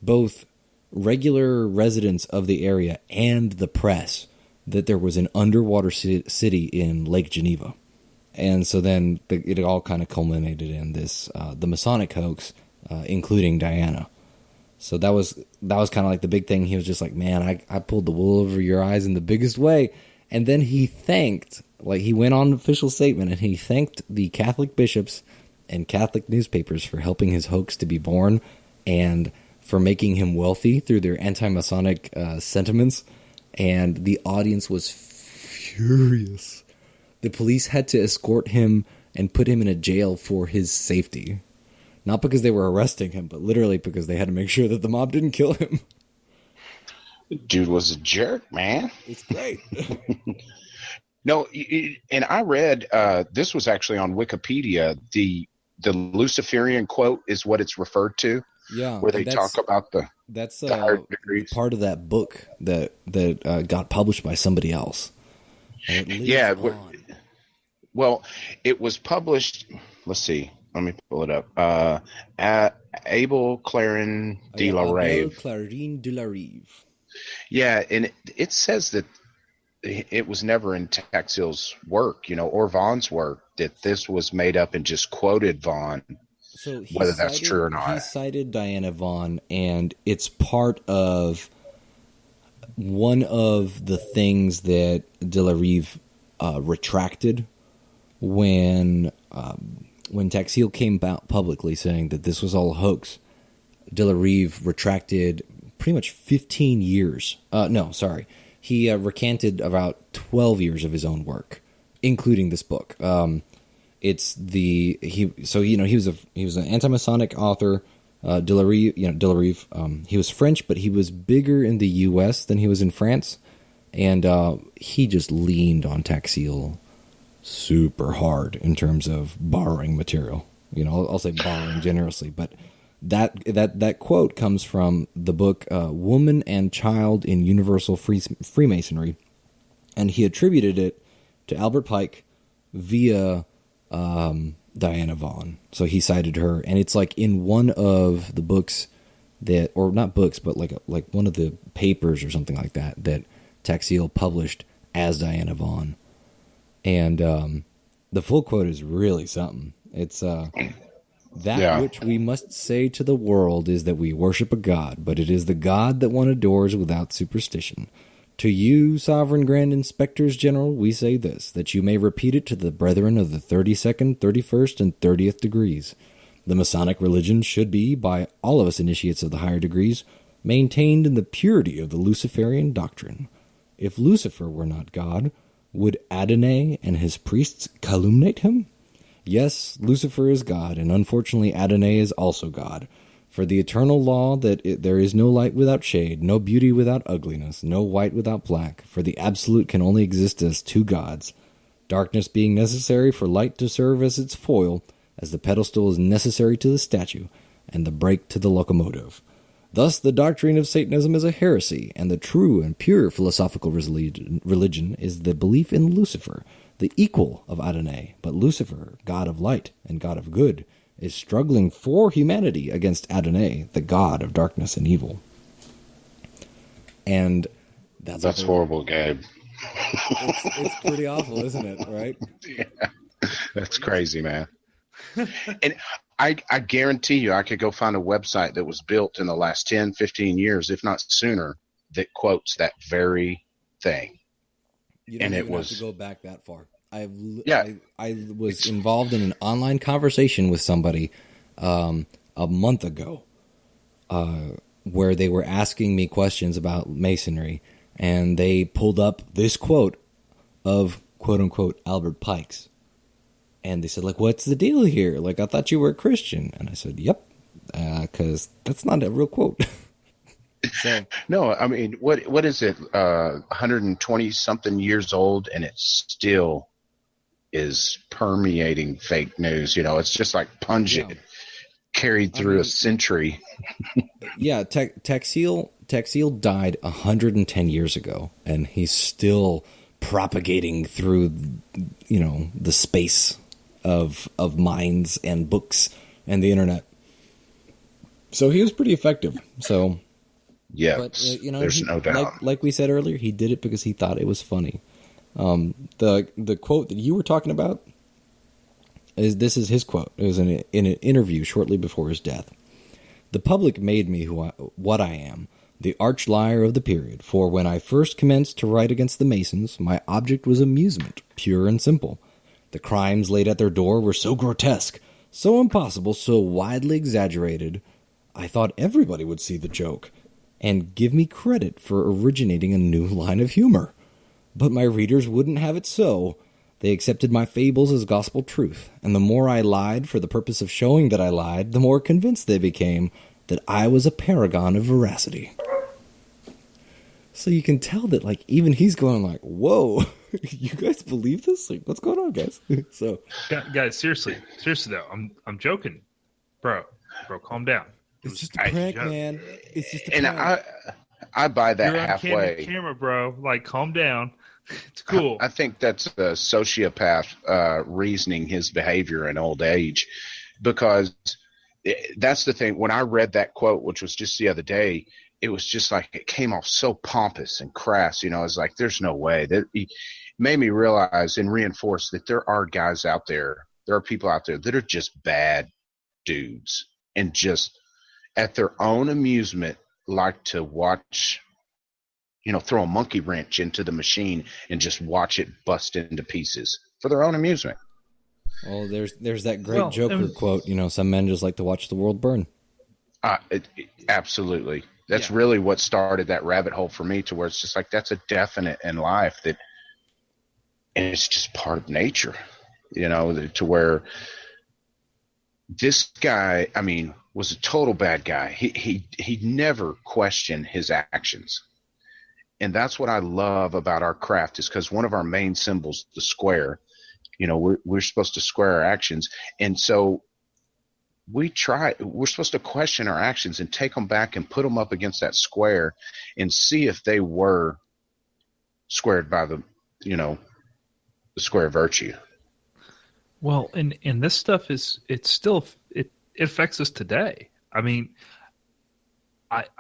both regular residents of the area and the press that there was an underwater city in Lake Geneva. And so then it all kind of culminated in this, the Masonic hoax, including Diana. So that was kind of like the big thing. He was just like, man, I pulled the wool over your eyes in the biggest way. And then he went on an official statement and he thanked the Catholic bishops and Catholic newspapers for helping his hoax to be born and for making him wealthy through their anti-Masonic sentiments. And the audience was furious. The police had to escort him and put him in a jail for his safety. Not because they were arresting him, but literally because they had to make sure that the mob didn't kill him. Dude was a jerk, man. It's great. No, and I read, this was actually on Wikipedia, the Luciferian quote is what it's referred to. Yeah. Where they talk about the higher degrees. Part of that book that got published by somebody else. Yeah. Well, it was published, let's see. Let me pull it up. Abel Clarin de la Rive. Abel Clarin de la Rive. Yeah, and it says that it was never in Taxil's work, or Vaughn's work, that this was made up and just quoted Vaughn. So whether that's true or not. He cited Diana Vaughn, and it's part of one of the things that de la Rive retracted when Taxil came out publicly saying that this was all a hoax. De la Rive retracted pretty much 15 years. He recanted about 12 years of his own work, including this book. He was an anti-Masonic author. De la Rive. He was French, but he was bigger in the U.S. than he was in France, and he just leaned on Taxil super hard in terms of borrowing material. I'll say borrowing generously, but that quote comes from the book Woman and Child in Universal Freemasonry, and he attributed it to Albert Pike via Diana Vaughn. So he cited her, and it's like in one of the books or not books, but like one of the papers or something like that Taxil published as Diana Vaughn. And the full quote is really something. It's which we must say to the world is that we worship a God, but it is the God that one adores without superstition. To you, Sovereign Grand Inspectors General, we say this, that you may repeat it to the brethren of the 32nd, 31st, and 30th degrees. The Masonic religion should be, by all of us initiates of the higher degrees, maintained in the purity of the Luciferian doctrine. If Lucifer were not God, would Adonai and his priests calumniate him? Yes, Lucifer is God, and unfortunately Adonai is also God. For the eternal law that there is no light without shade, no beauty without ugliness, no white without black, for the absolute can only exist as two gods, darkness being necessary for light to serve as its foil, as the pedestal is necessary to the statue, and the brake to the locomotive. Thus the doctrine of Satanism is a heresy, and the true and pure philosophical religion is the belief in Lucifer, the equal of Adonai, but Lucifer, God of light and God of good, is struggling for humanity against Adonai, the God of darkness and evil. And that's horrible, Gabe. It's pretty awful, isn't it? Right? Yeah, that's crazy, man. And I guarantee you, I could go find a website that was built in the last 10, 15 years, if not sooner, that quotes that very thing. You don't even have to go back that far. I was involved in an online conversation with somebody a month ago where they were asking me questions about Masonry, and they pulled up this quote of quote-unquote Albert Pike's. And they said, what's the deal here? I thought you were a Christian. And I said, yep, because that's not a real quote. So, no, I mean, what is it? 120-something years old, and it still is permeating fake news. It's just like pungent, carried through a century. Yeah, Taxil died 110 years ago, and he's still propagating through, the space of minds and books and the internet. So he was pretty effective. So, yeah, but there's no doubt. Like we said earlier, he did it because he thought it was funny. The quote that you were talking about this is his quote. It was in an interview shortly before his death. "The public made me what I am, the arch liar of the period. For when I first commenced to write against the Masons, my object was amusement, pure and simple. The crimes laid at their door were so grotesque, so impossible, so widely exaggerated, I thought everybody would see the joke and give me credit for originating a new line of humor. But my readers wouldn't have it so. They accepted my fables as gospel truth, and the more I lied for the purpose of showing that I lied, the more convinced they became that I was a paragon of veracity." So you can tell that, like, even he's going like, whoa, you guys believe this? Like, what's going on, guys? So, guys, seriously though, I'm joking, bro, calm down. It's just a prank, man. It's just a prank. And I buy that You're on halfway. camera, bro. Like, calm down. It's cool. I think that's a sociopath reasoning his behavior in old age, because that's the thing. When I read that quote, which was just the other day, it was just like it came off so pompous and crass. It's like there's no way. That it made me realize and reinforce that there are guys out there, there are people out there that are just bad dudes and just at their own amusement like to watch, throw a monkey wrench into the machine and just watch it bust into pieces for their own amusement. Well, there's that great Joker quote, some men just like to watch the world burn. Absolutely. That's really what started that rabbit hole for me, to where it's just like that's a definite in life that, and it's just part of nature, to where this guy, was a total bad guy. He never questioned his actions. And that's what I love about our craft, is because one of our main symbols, the square, we're supposed to square our actions. And so we're supposed to question our actions and take them back and put them up against that square and see if they were squared by the square virtue. Well, and this stuff it affects us today. I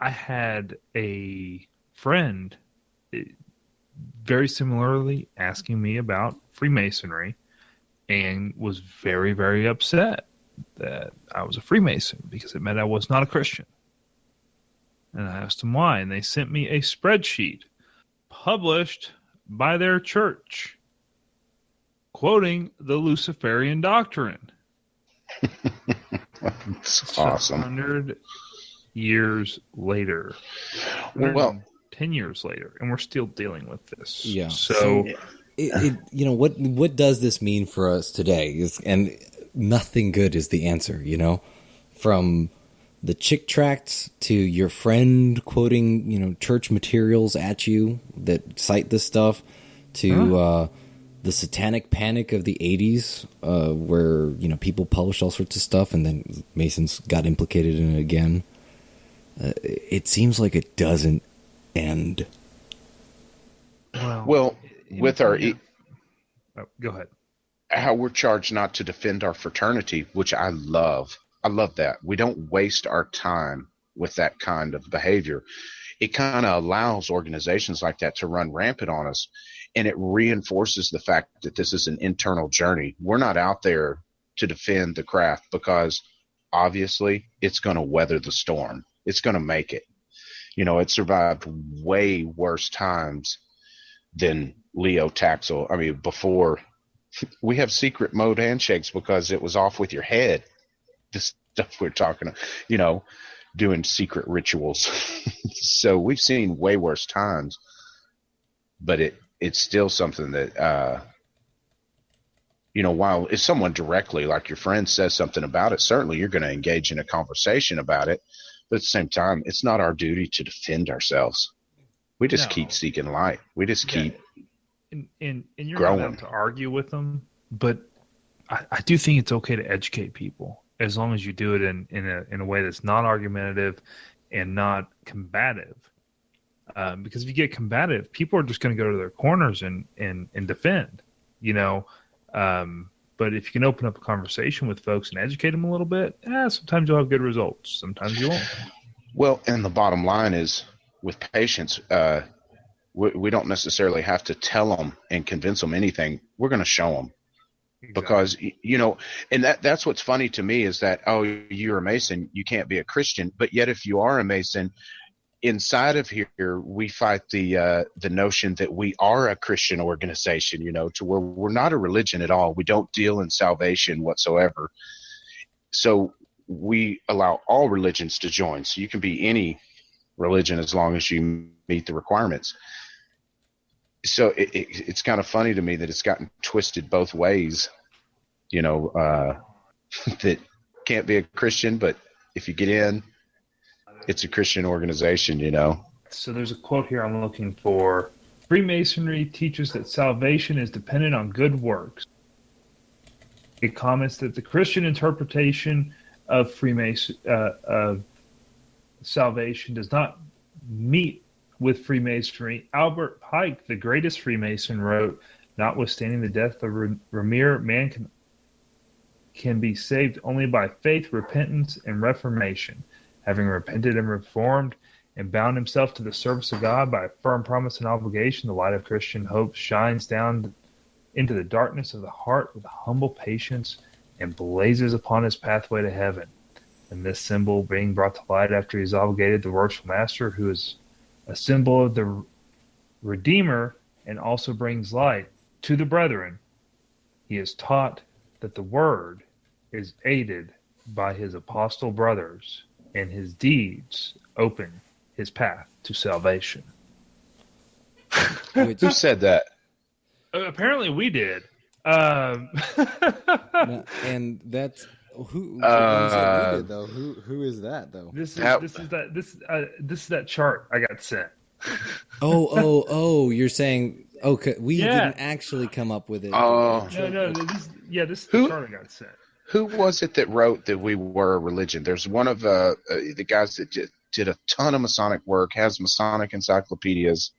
had a friend very similarly asking me about Freemasonry and was very, very upset that I was a Freemason because it meant I was not a Christian. And I asked them why, and they sent me a spreadsheet published by their church quoting the Luciferian doctrine. That's awesome. 100 years later. Well, 10 years later, and we're still dealing with this. Yeah. So what does this mean for us today? And nothing good is the answer, from the chick tracts to your friend quoting, church materials at you that cite this stuff to the satanic panic of the 80s, where, people published all sorts of stuff and then Masons got implicated in it again. It seems like it doesn't end. Well, with our... go ahead. How we're charged not to defend our fraternity, which I love. I love that. We don't waste our time with that kind of behavior. It kind of allows organizations like that to run rampant on us, and it reinforces the fact that this is an internal journey. We're not out there to defend the craft because obviously it's going to weather the storm. It's going to make it. It survived way worse times than Leo Taxil. Before we have secret mode handshakes because it was off with your head. This stuff we're talking, doing secret rituals. So we've seen way worse times, but it's still something that, while if someone directly, like your friend, says something about it, certainly you're going to engage in a conversation about it. But at the same time, it's not our duty to defend ourselves. We just keep seeking light. We just keep and you're growing. Not to argue with them, but I do think it's okay to educate people as long as you do it in a way that's not argumentative and not combative. Because if you get combative, people are just going to go to their corners and defend, you know. But if you can open up a conversation with folks and educate them a little bit, sometimes you'll have good results. Sometimes you won't. Well, and the bottom line is, with patients, we don't necessarily have to tell them and convince them anything. We're going to show them. Exactly. Because, you know, and that's what's funny to me is that, oh, you're a Mason, you can't be a Christian. But yet if you are a Mason, inside of here, we fight the notion that we are a Christian organization, you know, to where we're not a religion at all. We don't deal in salvation whatsoever. So we allow all religions to join. So you can be any religion as long as you meet the requirements. So it's kind of funny to me that it's gotten twisted both ways, you know, that can't be a Christian, but if you get in, it's a Christian organization, you know. So there's a quote here I'm looking for. Freemasonry teaches that salvation is dependent on good works. It comments that the Christian interpretation of of salvation does not meet with Freemasonry. Albert Pike, the greatest Freemason, wrote, notwithstanding the death of Ramir, man can be saved only by faith, repentance, and reformation. Having repented and reformed and bound himself to the service of God by a firm promise and obligation, the light of Christian hope shines down into the darkness of the heart with humble patience and blazes upon his pathway to heaven. And this symbol being brought to light after he is obligated the worshipful master, who is a symbol of the Redeemer and also brings light to the brethren. He is taught that the word is aided by his apostle brothers, and his deeds open his path to salvation. Who said that? Apparently we did. And that's who said we did, though. Who is that, though? This is that chart I got sent. Oh! You're saying okay? We didn't actually come up with it. Oh, no. This is the chart I got sent. Who was it that wrote that we were a religion? There's one of the guys that did a ton of Masonic work, has Masonic encyclopedias.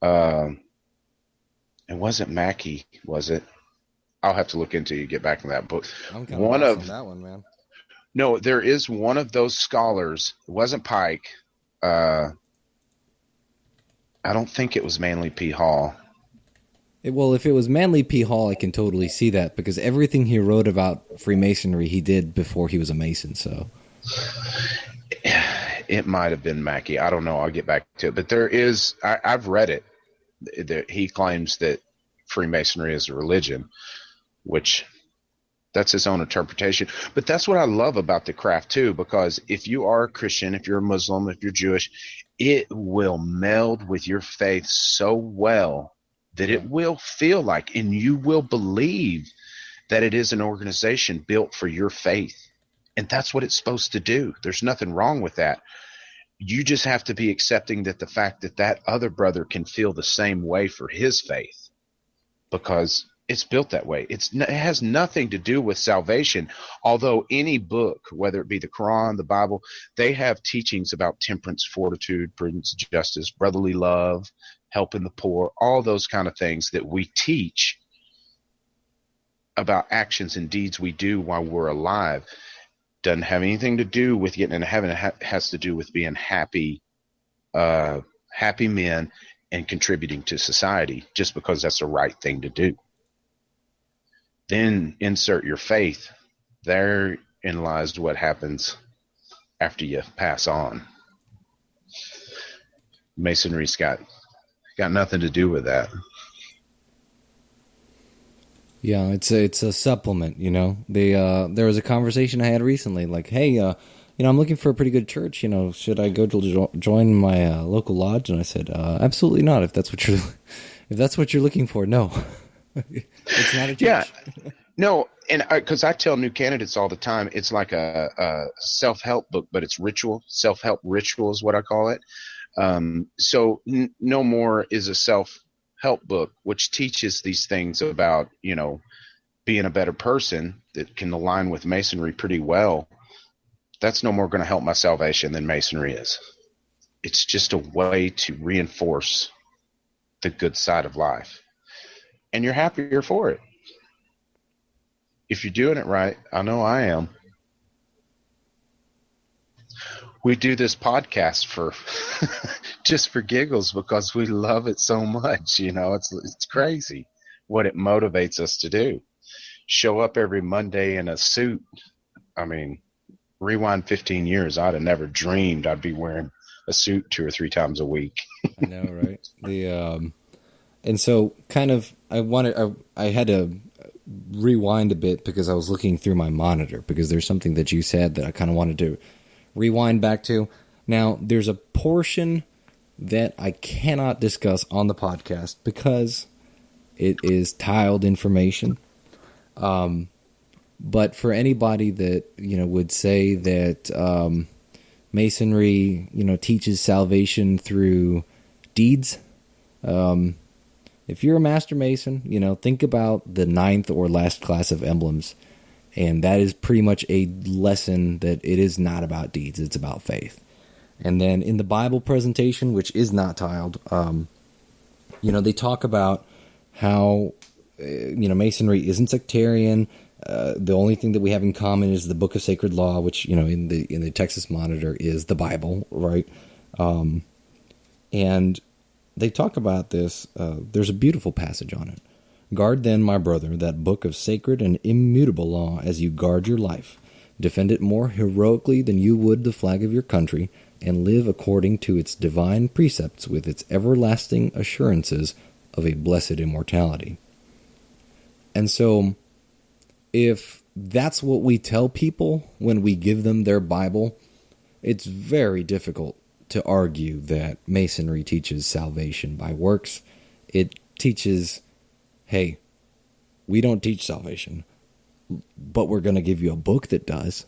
It wasn't Mackey, was it? I'll have to look into it, get back to that book. I'm kind of lost on that one, man. No, there is one of those scholars. It wasn't Pike. I don't think it was Manly P. Hall. Well, if it was Manly P. Hall, I can totally see that because everything he wrote about Freemasonry, he did before he was a Mason. So it might have been Mackey. I don't know. I'll get back to it. But there is. I've read it. He claims that Freemasonry is a religion, which that's his own interpretation. But that's what I love about the craft too, because if you are a Christian, if you're a Muslim, if you're Jewish, it will meld with your faith so well that it will feel like, and you will believe that it is an organization built for your faith. And that's what it's supposed to do. There's nothing wrong with that. You just have to be accepting that the fact that that other brother can feel the same way for his faith, because it's built that way. It has nothing to do with salvation. Although any book, whether it be the Quran, the Bible, they have teachings about temperance, fortitude, prudence, justice, brotherly love, helping the poor, all those kind of things that we teach about actions and deeds we do while we're alive. Doesn't have anything to do with getting into heaven. It has to do with being happy men and contributing to society just because that's the right thing to do. Then insert your faith. Therein lies what happens after you pass on. Masonry's got nothing to do with that. Yeah, it's a supplement, you know. There was a conversation I had recently, like, hey, I'm looking for a pretty good church. Should I go to join my local lodge? And I said, absolutely not. If that's what you're looking for, no. It's not a church. Yeah, no, and because I tell new candidates all the time, it's like a self-help book, but it's ritual. Self-help ritual is what I call it. So no more is a self-help book, which teaches these things about, being a better person that can align with Masonry pretty well. That's no more going to help my salvation than Masonry is. it's just a way to reinforce the good side of life. And you're happier for it. If you're doing it right, I know I am. We do this podcast for just for giggles because we love it so much. You know, it's crazy what it motivates us to do. Show up every Monday in a suit. I mean, rewind 15 years, I'd have never dreamed I'd be wearing a suit 2 or 3 times a week. I know, right? And so kind of I had to rewind a bit because I was looking through my monitor because there's something that you said that I kind of wanted to rewind back to. Now, there's a portion that I cannot discuss on the podcast because it is tiled information. But for anybody that, would say that Masonry, teaches salvation through deeds, if you're a Master Mason, think about the 9th or last class of emblems, and that is pretty much a lesson that it is not about deeds, it's about faith. And then in the Bible presentation, which is not tiled, they talk about how, Masonry isn't sectarian. The only thing that we have in common is the Book of Sacred Law, which, in the Texas Monitor is the Bible, right? And they talk about this. There's a beautiful passage on it. Guard then, my brother, that book of sacred and immutable law as you guard your life. Defend it more heroically than you would the flag of your country, and live according to its divine precepts with its everlasting assurances of a blessed immortality. And so, if that's what we tell people when we give them their Bible, it's very difficult to argue that Masonry teaches salvation by works. It teaches, hey, we don't teach salvation, but we're going to give you a book that does,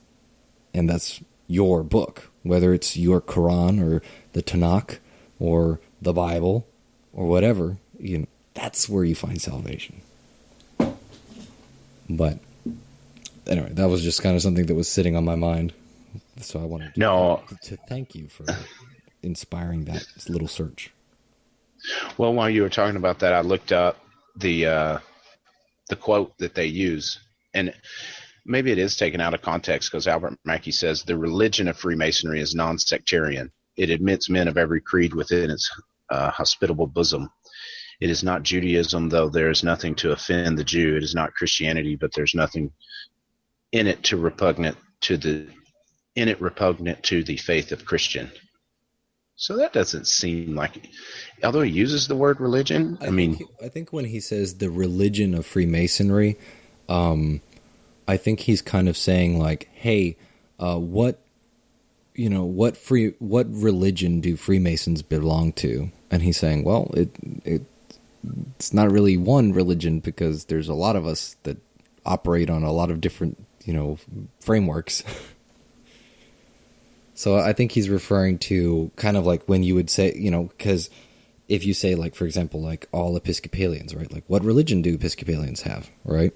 and that's your book, whether it's your Quran or the Tanakh or the Bible or whatever. That's where you find salvation. But anyway, that was just kind of something that was sitting on my mind. So I wanted to thank you for inspiring that little search. Well, while you were talking about that, I looked up the quote that they use, and maybe it is taken out of context because Albert Pike says the religion of Freemasonry is non-sectarian. It admits men of every creed within its hospitable bosom. It is not Judaism, though there is nothing to offend the Jew. It is not Christianity, but there's nothing in it repugnant to the faith of Christian. So that doesn't seem like, although he uses the word religion, I think when he says the religion of Freemasonry, I think he's kind of saying like, hey, what religion do Freemasons belong to? And he's saying, well, it's not really one religion because there's a lot of us that operate on a lot of different, frameworks. So I think he's referring to kind of like when you would say, because if you say like, for example, like all Episcopalians, right? Like what religion do Episcopalians have, right?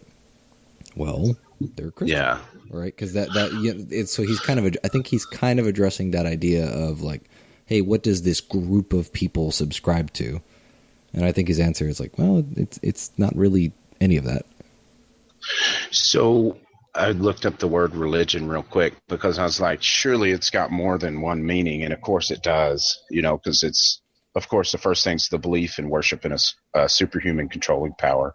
Well, they're Christian, yeah, right? Because so he's kind of, I think he's kind of addressing that idea of like, hey, what does this group of people subscribe to? And I think his answer is like, well, it's not really any of that. So I looked up the word religion real quick because I was like, surely it's got more than one meaning. And of course it does, because it's, of course, the first thing's the belief and worship in a superhuman controlling power,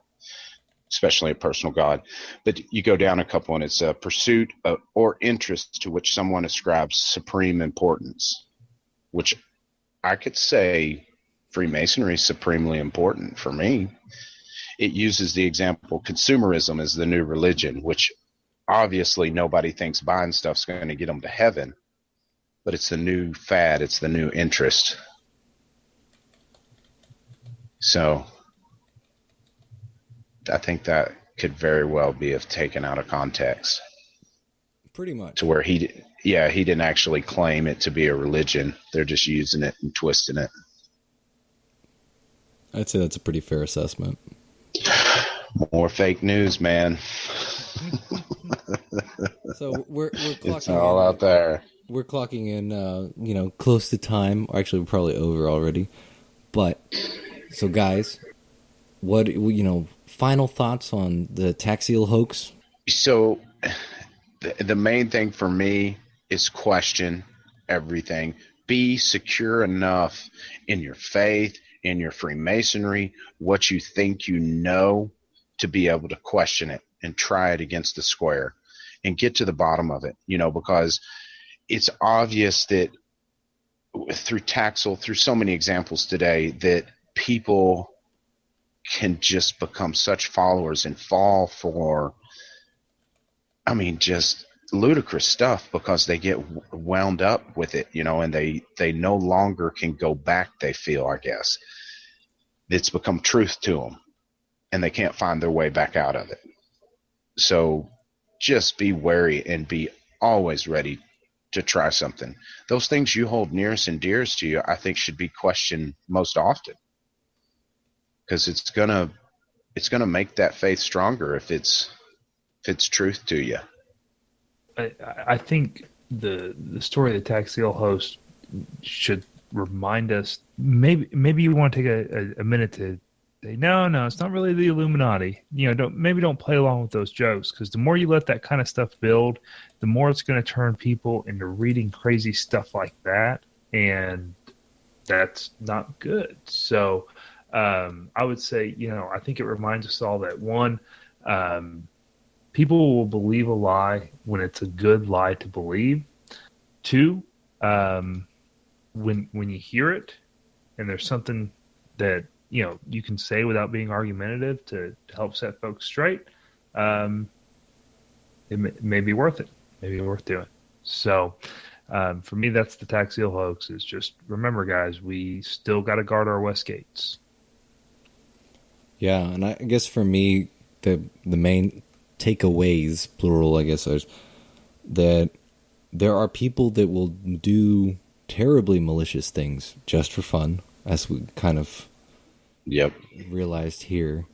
especially a personal God. But you go down a couple and it's a pursuit or interest to which someone ascribes supreme importance, which I could say Freemasonry is supremely important for me. It uses the example, consumerism is the new religion, which obviously nobody thinks buying stuff's going to get them to heaven, but it's the new fad. It's the new interest. So I think that could very well be taken out of context. Pretty much. To where he didn't actually claim it to be a religion. They're just using it and twisting it. I'd say that's a pretty fair assessment. More fake news, man. So we're clocking it's all out there. we're clocking in, close to time. Actually, we're probably over already. But, so guys, what, final thoughts on the Taxil Hoax? So the main thing for me is question everything. Be secure enough in your faith, in your Freemasonry, what you think you know, to be able to question it and try it against the square and get to the bottom of it, because it's obvious that through Taxil, through so many examples today, that people can just become such followers and fall for, just ludicrous stuff because they get wound up with it, and they no longer can go back. They feel, I guess, it's become truth to them and they can't find their way back out of it. So just be wary and be always ready to try something. Those things you hold nearest and dearest to you, I think, should be questioned most often, because it's gonna make that faith stronger if it's truth to you. I think the story of the Taxil Hoax should remind us. Maybe you want to take a minute to say, no, it's not really the Illuminati. Don't play along with those jokes, because the more you let that kind of stuff build, the more it's going to turn people into reading crazy stuff like that, and that's not good. So I would say, I think it reminds us all that, one, people will believe a lie when it's a good lie to believe. Two, when you hear it and there's something that you can say without being argumentative to help set folks straight, it may be worth it. Maybe worth doing. So for me, that's the Taxil Hoax. Is just remember, guys, we still got to guard our west gates. Yeah, and I guess for me, the main takeaways, plural, I guess, is that there are people that will do terribly malicious things just for fun, as we kind of realized here,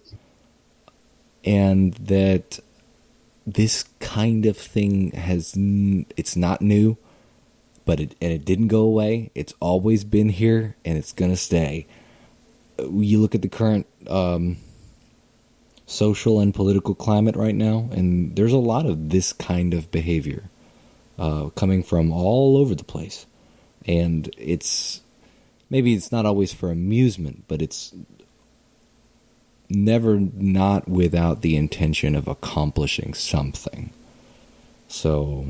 and that this kind of thing it's not new, but it didn't go away. It's always been here, and it's gonna stay. You look at the current social and political climate right now, and there's a lot of this kind of behavior coming from all over the place. And maybe it's not always for amusement, but it's never not without the intention of accomplishing something. So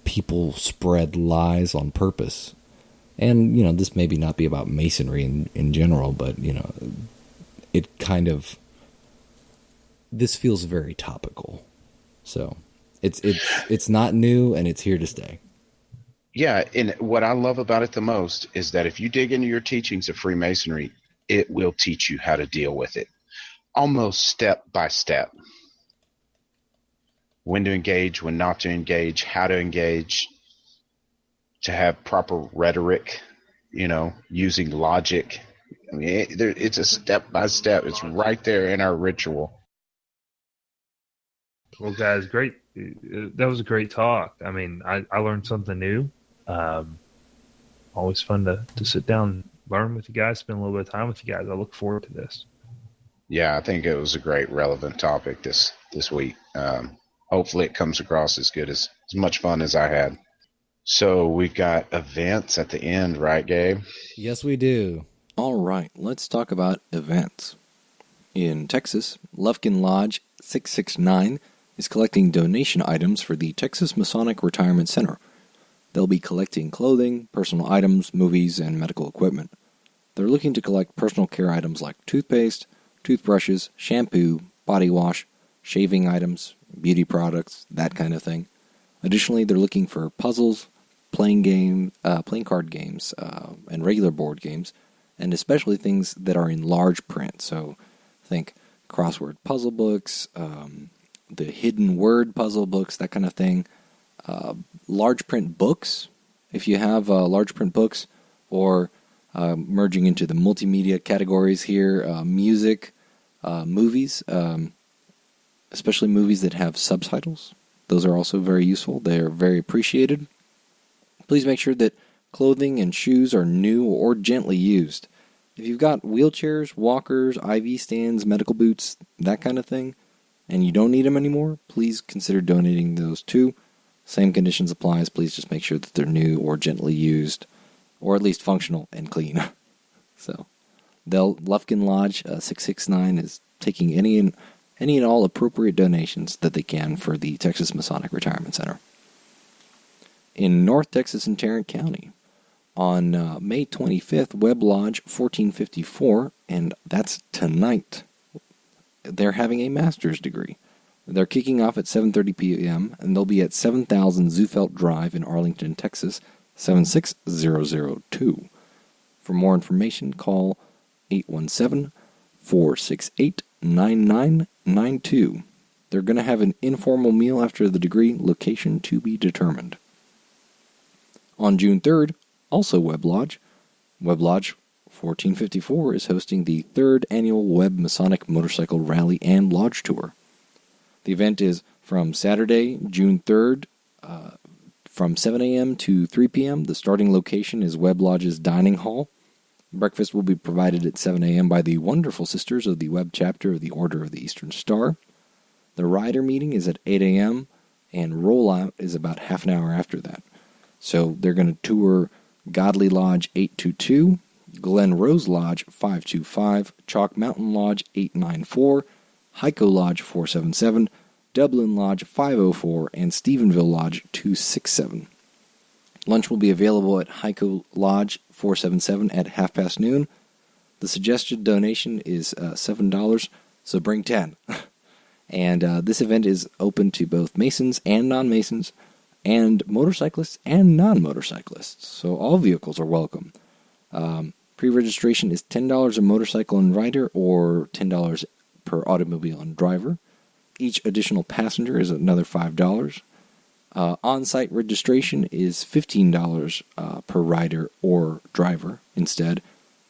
people spread lies on purpose. And, this maybe not be about Masonry in general, but, it kind of, this feels very topical. So it's not new, and it's here to stay. Yeah, and what I love about it the most is that if you dig into your teachings of Freemasonry, it will teach you how to deal with it, almost step by step. When to engage, when not to engage, how to engage, to have proper rhetoric, using logic. It's a step by step. It's right there in our ritual. Well, guys, great. That was a great talk. I learned something new. Always fun to sit down and learn with you guys, spend a little bit of time with you guys. I look forward to this. Yeah, I think it was a great, relevant topic this week. Hopefully it comes across as much fun as I had. So we've got events at the end, right, Gabe? Yes, we do. All right, let's talk about events. In Texas, Lufkin Lodge 669 is collecting donation items for the Texas Masonic Retirement Center. They'll be collecting clothing, personal items, movies, and medical equipment. They're looking to collect personal care items like toothpaste, toothbrushes, shampoo, body wash, shaving items, beauty products, that kind of thing. Additionally, they're looking for puzzles, playing card games, and regular board games, and especially things that are in large print. So think crossword puzzle books, the hidden word puzzle books, that kind of thing. Large print books, if you have large print books, or merging into the multimedia categories here, music, movies, especially movies that have subtitles. Those are also very useful. They're very appreciated. Please make sure that clothing and shoes are new or gently used. If you've got wheelchairs, walkers, IV stands, medical boots, that kind of thing, and you don't need them anymore, please consider donating those too. Same conditions applies. Please just make sure that they're new or gently used, or at least functional and clean. So, Lufkin Lodge 669 is taking any and all appropriate donations that they can for the Texas Masonic Retirement Center. In North Texas and Tarrant County, on May 25th, Webb Lodge 1454, and that's tonight, they're having a master's degree. They're kicking off at 7:30 p.m., and they'll be at 7000 Zufelt Drive in Arlington, Texas, 76002. For more information, call 817-468-9992. They're going to have an informal meal after the degree, location to be determined. On June 3rd, also Webb Lodge 1454 is hosting the 3rd annual Webb Masonic Motorcycle Rally and Lodge Tour. The event is from Saturday, June 3rd, from 7 a.m. to 3 p.m. The starting location is Webb Lodge's Dining Hall. Breakfast will be provided at 7 a.m. by the wonderful sisters of the Webb chapter of the Order of the Eastern Star. The rider meeting is at 8 a.m., and rollout is about half an hour after that. So they're going to tour Godly Lodge 822, Glen Rose Lodge 525, Chalk Mountain Lodge 894, Hyco Lodge 477, Dublin Lodge 504, and Stephenville Lodge 267. Lunch will be available at Hyco Lodge 477 at noon. The suggested donation is $7, so bring 10. And this event is open to both Masons and non-Masons, and motorcyclists and non-motorcyclists, so all vehicles are welcome. Pre-registration is $10 a motorcycle and rider, or $10 per automobile and driver. Each additional passenger is another $5. On-site registration is $15 per rider or driver instead,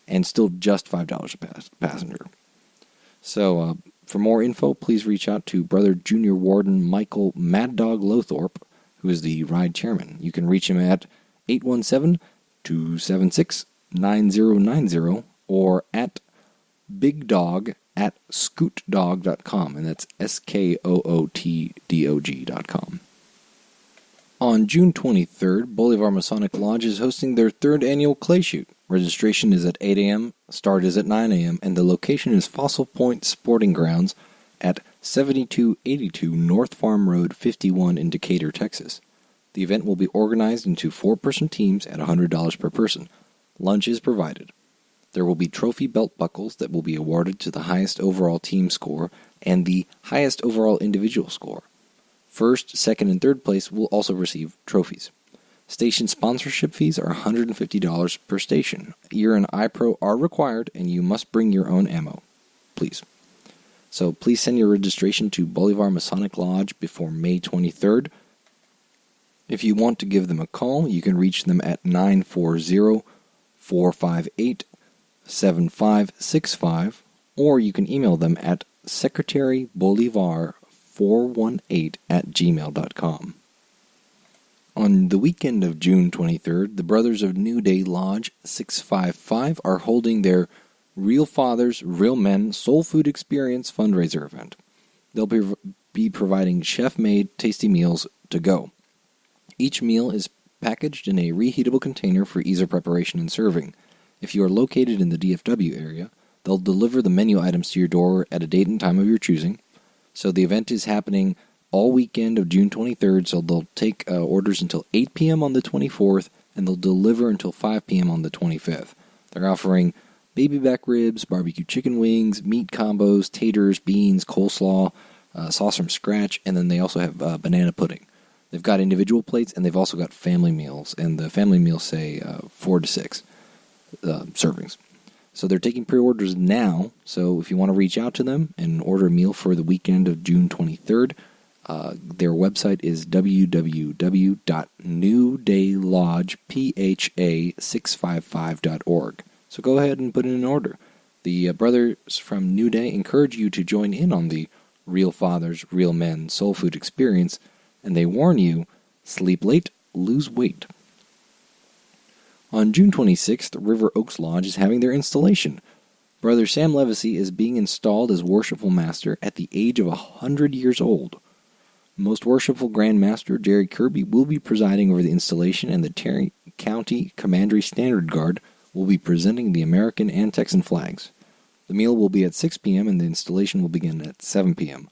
and still just $5 a passenger. So, for more info, please reach out to Brother Junior Warden Michael Mad Dog Lothorpe, who is the ride chairman. You can reach him at 817-276-9090 or at bigdog@scootdog.com, and that's SKOOTDOG.com. On June 23rd, Bolivar Masonic Lodge is hosting their 3rd annual clay shoot. Registration is at 8 a.m., start is at 9 a.m., and the location is Fossil Point Sporting Grounds at 7282 North Farm Road 51 in Decatur, Texas. The event will be organized into 4-person teams at $100 per person. Lunch is provided. There will be trophy belt buckles that will be awarded to the highest overall team score and the highest overall individual score. First, second, and third place will also receive trophies. Station sponsorship fees are $150 per station. Ear and eye pro are required, and you must bring your own ammo. Please. So please send your registration to Bolivar Masonic Lodge before May 23rd. If you want to give them a call, you can reach them at 940-458-7565, or you can email them at secretarybolivar418@gmail.com. On the weekend of June 23rd, the Brothers of New Day Lodge 655 are holding their Real Fathers, Real Men Soul Food Experience fundraiser event. They'll be providing chef-made tasty meals to go. Each meal is packaged in a reheatable container for ease of preparation and serving. If you are located in the DFW area, they'll deliver the menu items to your door at a date and time of your choosing. So the event is happening all weekend of June 23rd, so they'll take orders until 8 p.m. on the 24th, and they'll deliver until 5 p.m. on the 25th. They're offering baby back ribs, barbecue chicken wings, meat combos, taters, beans, coleslaw, sauce from scratch, and then they also have banana pudding. They've got individual plates, and they've also got family meals, and the family meals say 4 to 6 servings. So they're taking pre-orders now, so if you want to reach out to them and order a meal for the weekend of June 23rd, their website is www.newdaylodgepha655.org. So go ahead and put in an order. The brothers from New Day encourage you to join in on the Real Fathers, Real Men Soul Food Experience, and they warn you, sleep late, lose weight. On June 26th, River Oaks Lodge is having their installation. Brother Sam Levacy is being installed as Worshipful Master at the age of 100 years old. Most Worshipful Grand Master Jerry Kirby will be presiding over the installation, and the Terry County Commandery Standard Guard will be presenting the American and Texan flags. The meal will be at 6 p.m. and the installation will begin at 7 p.m.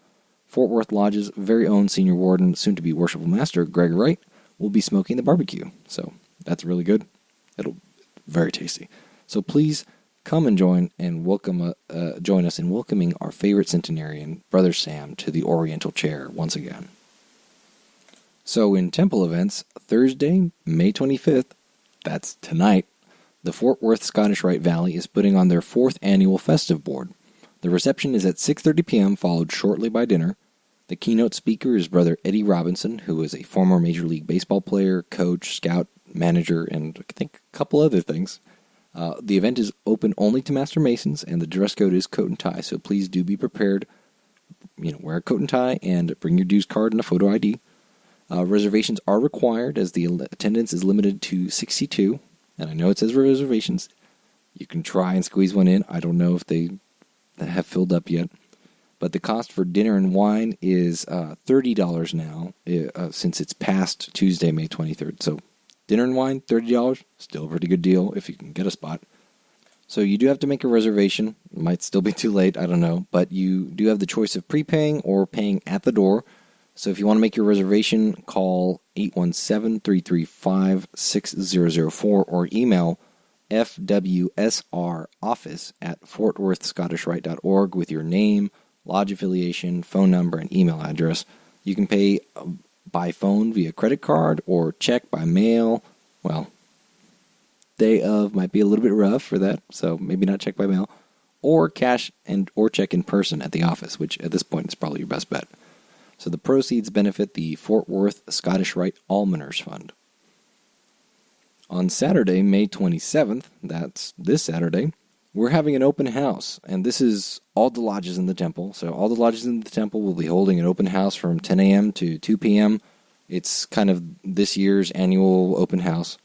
Fort Worth Lodge's very own Senior Warden, soon-to-be Worshipful Master Greg Wright, will be smoking the barbecue. So that's really good. It'll be very tasty. So please come and join us in welcoming our favorite centenarian, Brother Sam, to the Oriental Chair once again. So in temple events, Thursday, May 25th, that's tonight, the Fort Worth Scottish Rite Valley is putting on their 4th annual festive board. The reception is at 6:30 p.m., followed shortly by dinner. The keynote speaker is Brother Eddie Robinson, who is a former Major League Baseball player, coach, scout, manager, and I think a couple other things. The event is open only to Master Masons, and the dress code is coat and tie, so please do be prepared. Wear a coat and tie, and bring your dues card and a photo ID. Reservations are required, as the attendance is limited to 62, and I know it says reservations. You can try and squeeze one in. I don't know if they have filled up yet. But the cost for dinner and wine is $30 now, since it's past Tuesday, May 23rd. So dinner and wine, $30, still a pretty good deal if you can get a spot. So you do have to make a reservation. It might still be too late, I don't know. But you do have the choice of prepaying or paying at the door. So if you want to make your reservation, call 817-335-6004 or email fwsroffice@fortworthscottishrite.org with your name, lodge affiliation, phone number, and email address. You can pay by phone via credit card or check by mail. Well, day of might be a little bit rough for that, so maybe not check by mail. Or cash or check in person at the office, which at this point is probably your best bet. So the proceeds benefit the Fort Worth Scottish Rite Almoners Fund. On Saturday, May 27th, that's this Saturday, we're having an open house, and this is all the lodges in the temple. So all the lodges in the temple will be holding an open house from 10 a.m. to 2 p.m. It's kind of this year's annual open house,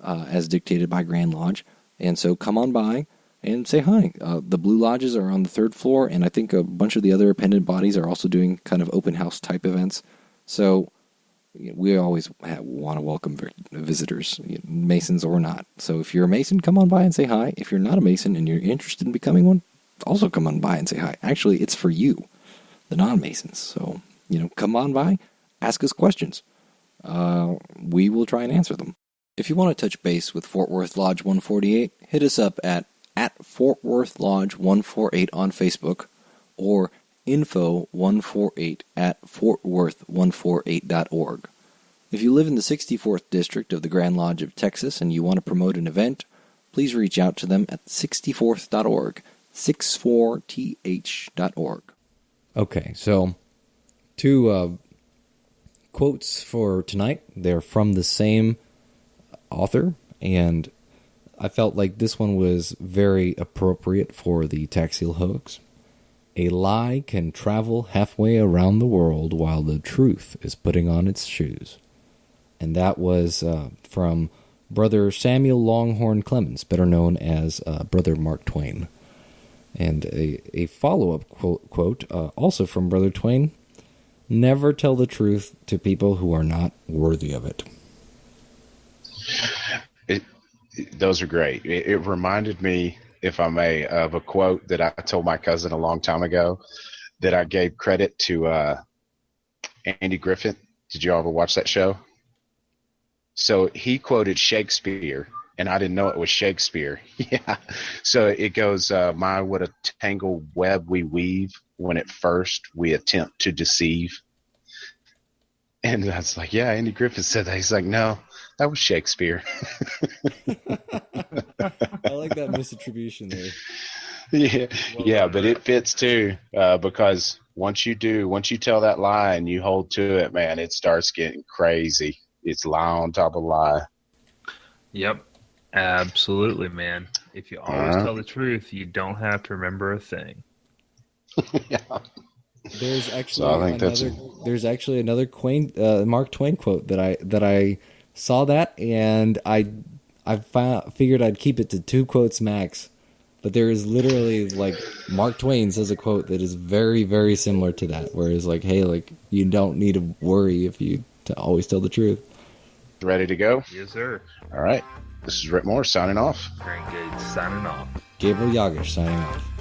as dictated by Grand Lodge. And so come on by and say hi. The Blue Lodges are on the 3rd floor, and I think a bunch of the other appendant bodies are also doing kind of open house type events. So we always want to welcome visitors, Masons or not. So if you're a Mason, come on by and say hi. If you're not a Mason and you're interested in becoming one, also come on by and say hi. Actually, it's for you, the non-Masons. So, come on by, ask us questions. We will try and answer them. If you want to touch base with Fort Worth Lodge 148, hit us up at Fort Worth Lodge 148 on Facebook or info148@fortworth148.org. If you live in the 64th District of the Grand Lodge of Texas and you want to promote an event, please reach out to them at 64th.org, 64th.org. Okay, so 2 quotes for tonight. They're from the same author, and I felt like this one was very appropriate for the Taxil Hoax. A lie can travel halfway around the world while the truth is putting on its shoes. And that was from Brother Samuel Longhorn Clemens, better known as Brother Mark Twain. And a follow-up quote, also from Brother Twain: never tell the truth to people who are not worthy of it. Those are great. It reminded me, if I may, of a quote that I told my cousin a long time ago that I gave credit to Andy Griffith. Did you ever watch that show? So he quoted Shakespeare, and I didn't know it was Shakespeare. Yeah. So it goes, my, what a tangled web we weave when at first we attempt to deceive. And I was like, yeah, Andy Griffith said that. He's like, no, that was Shakespeare. I like that misattribution there. Yeah, well, yeah, but it fits too, because once you tell that lie and you hold to it, man, it starts getting crazy. It's lie on top of lie. Yep, absolutely, man. If you always tell the truth, you don't have to remember a thing. Yeah. There's actually another Mark Twain quote that I saw that, and I figured I'd keep it to 2 quotes max. But there is literally, like, Mark Twain says a quote that is very, very similar to that. Where it's like, hey, like, you don't need to worry if you always tell the truth. Ready to go? Yes, sir. All right. This is Rhit Moore signing off. Very good. Signing off. Gabriel Jagush signing off.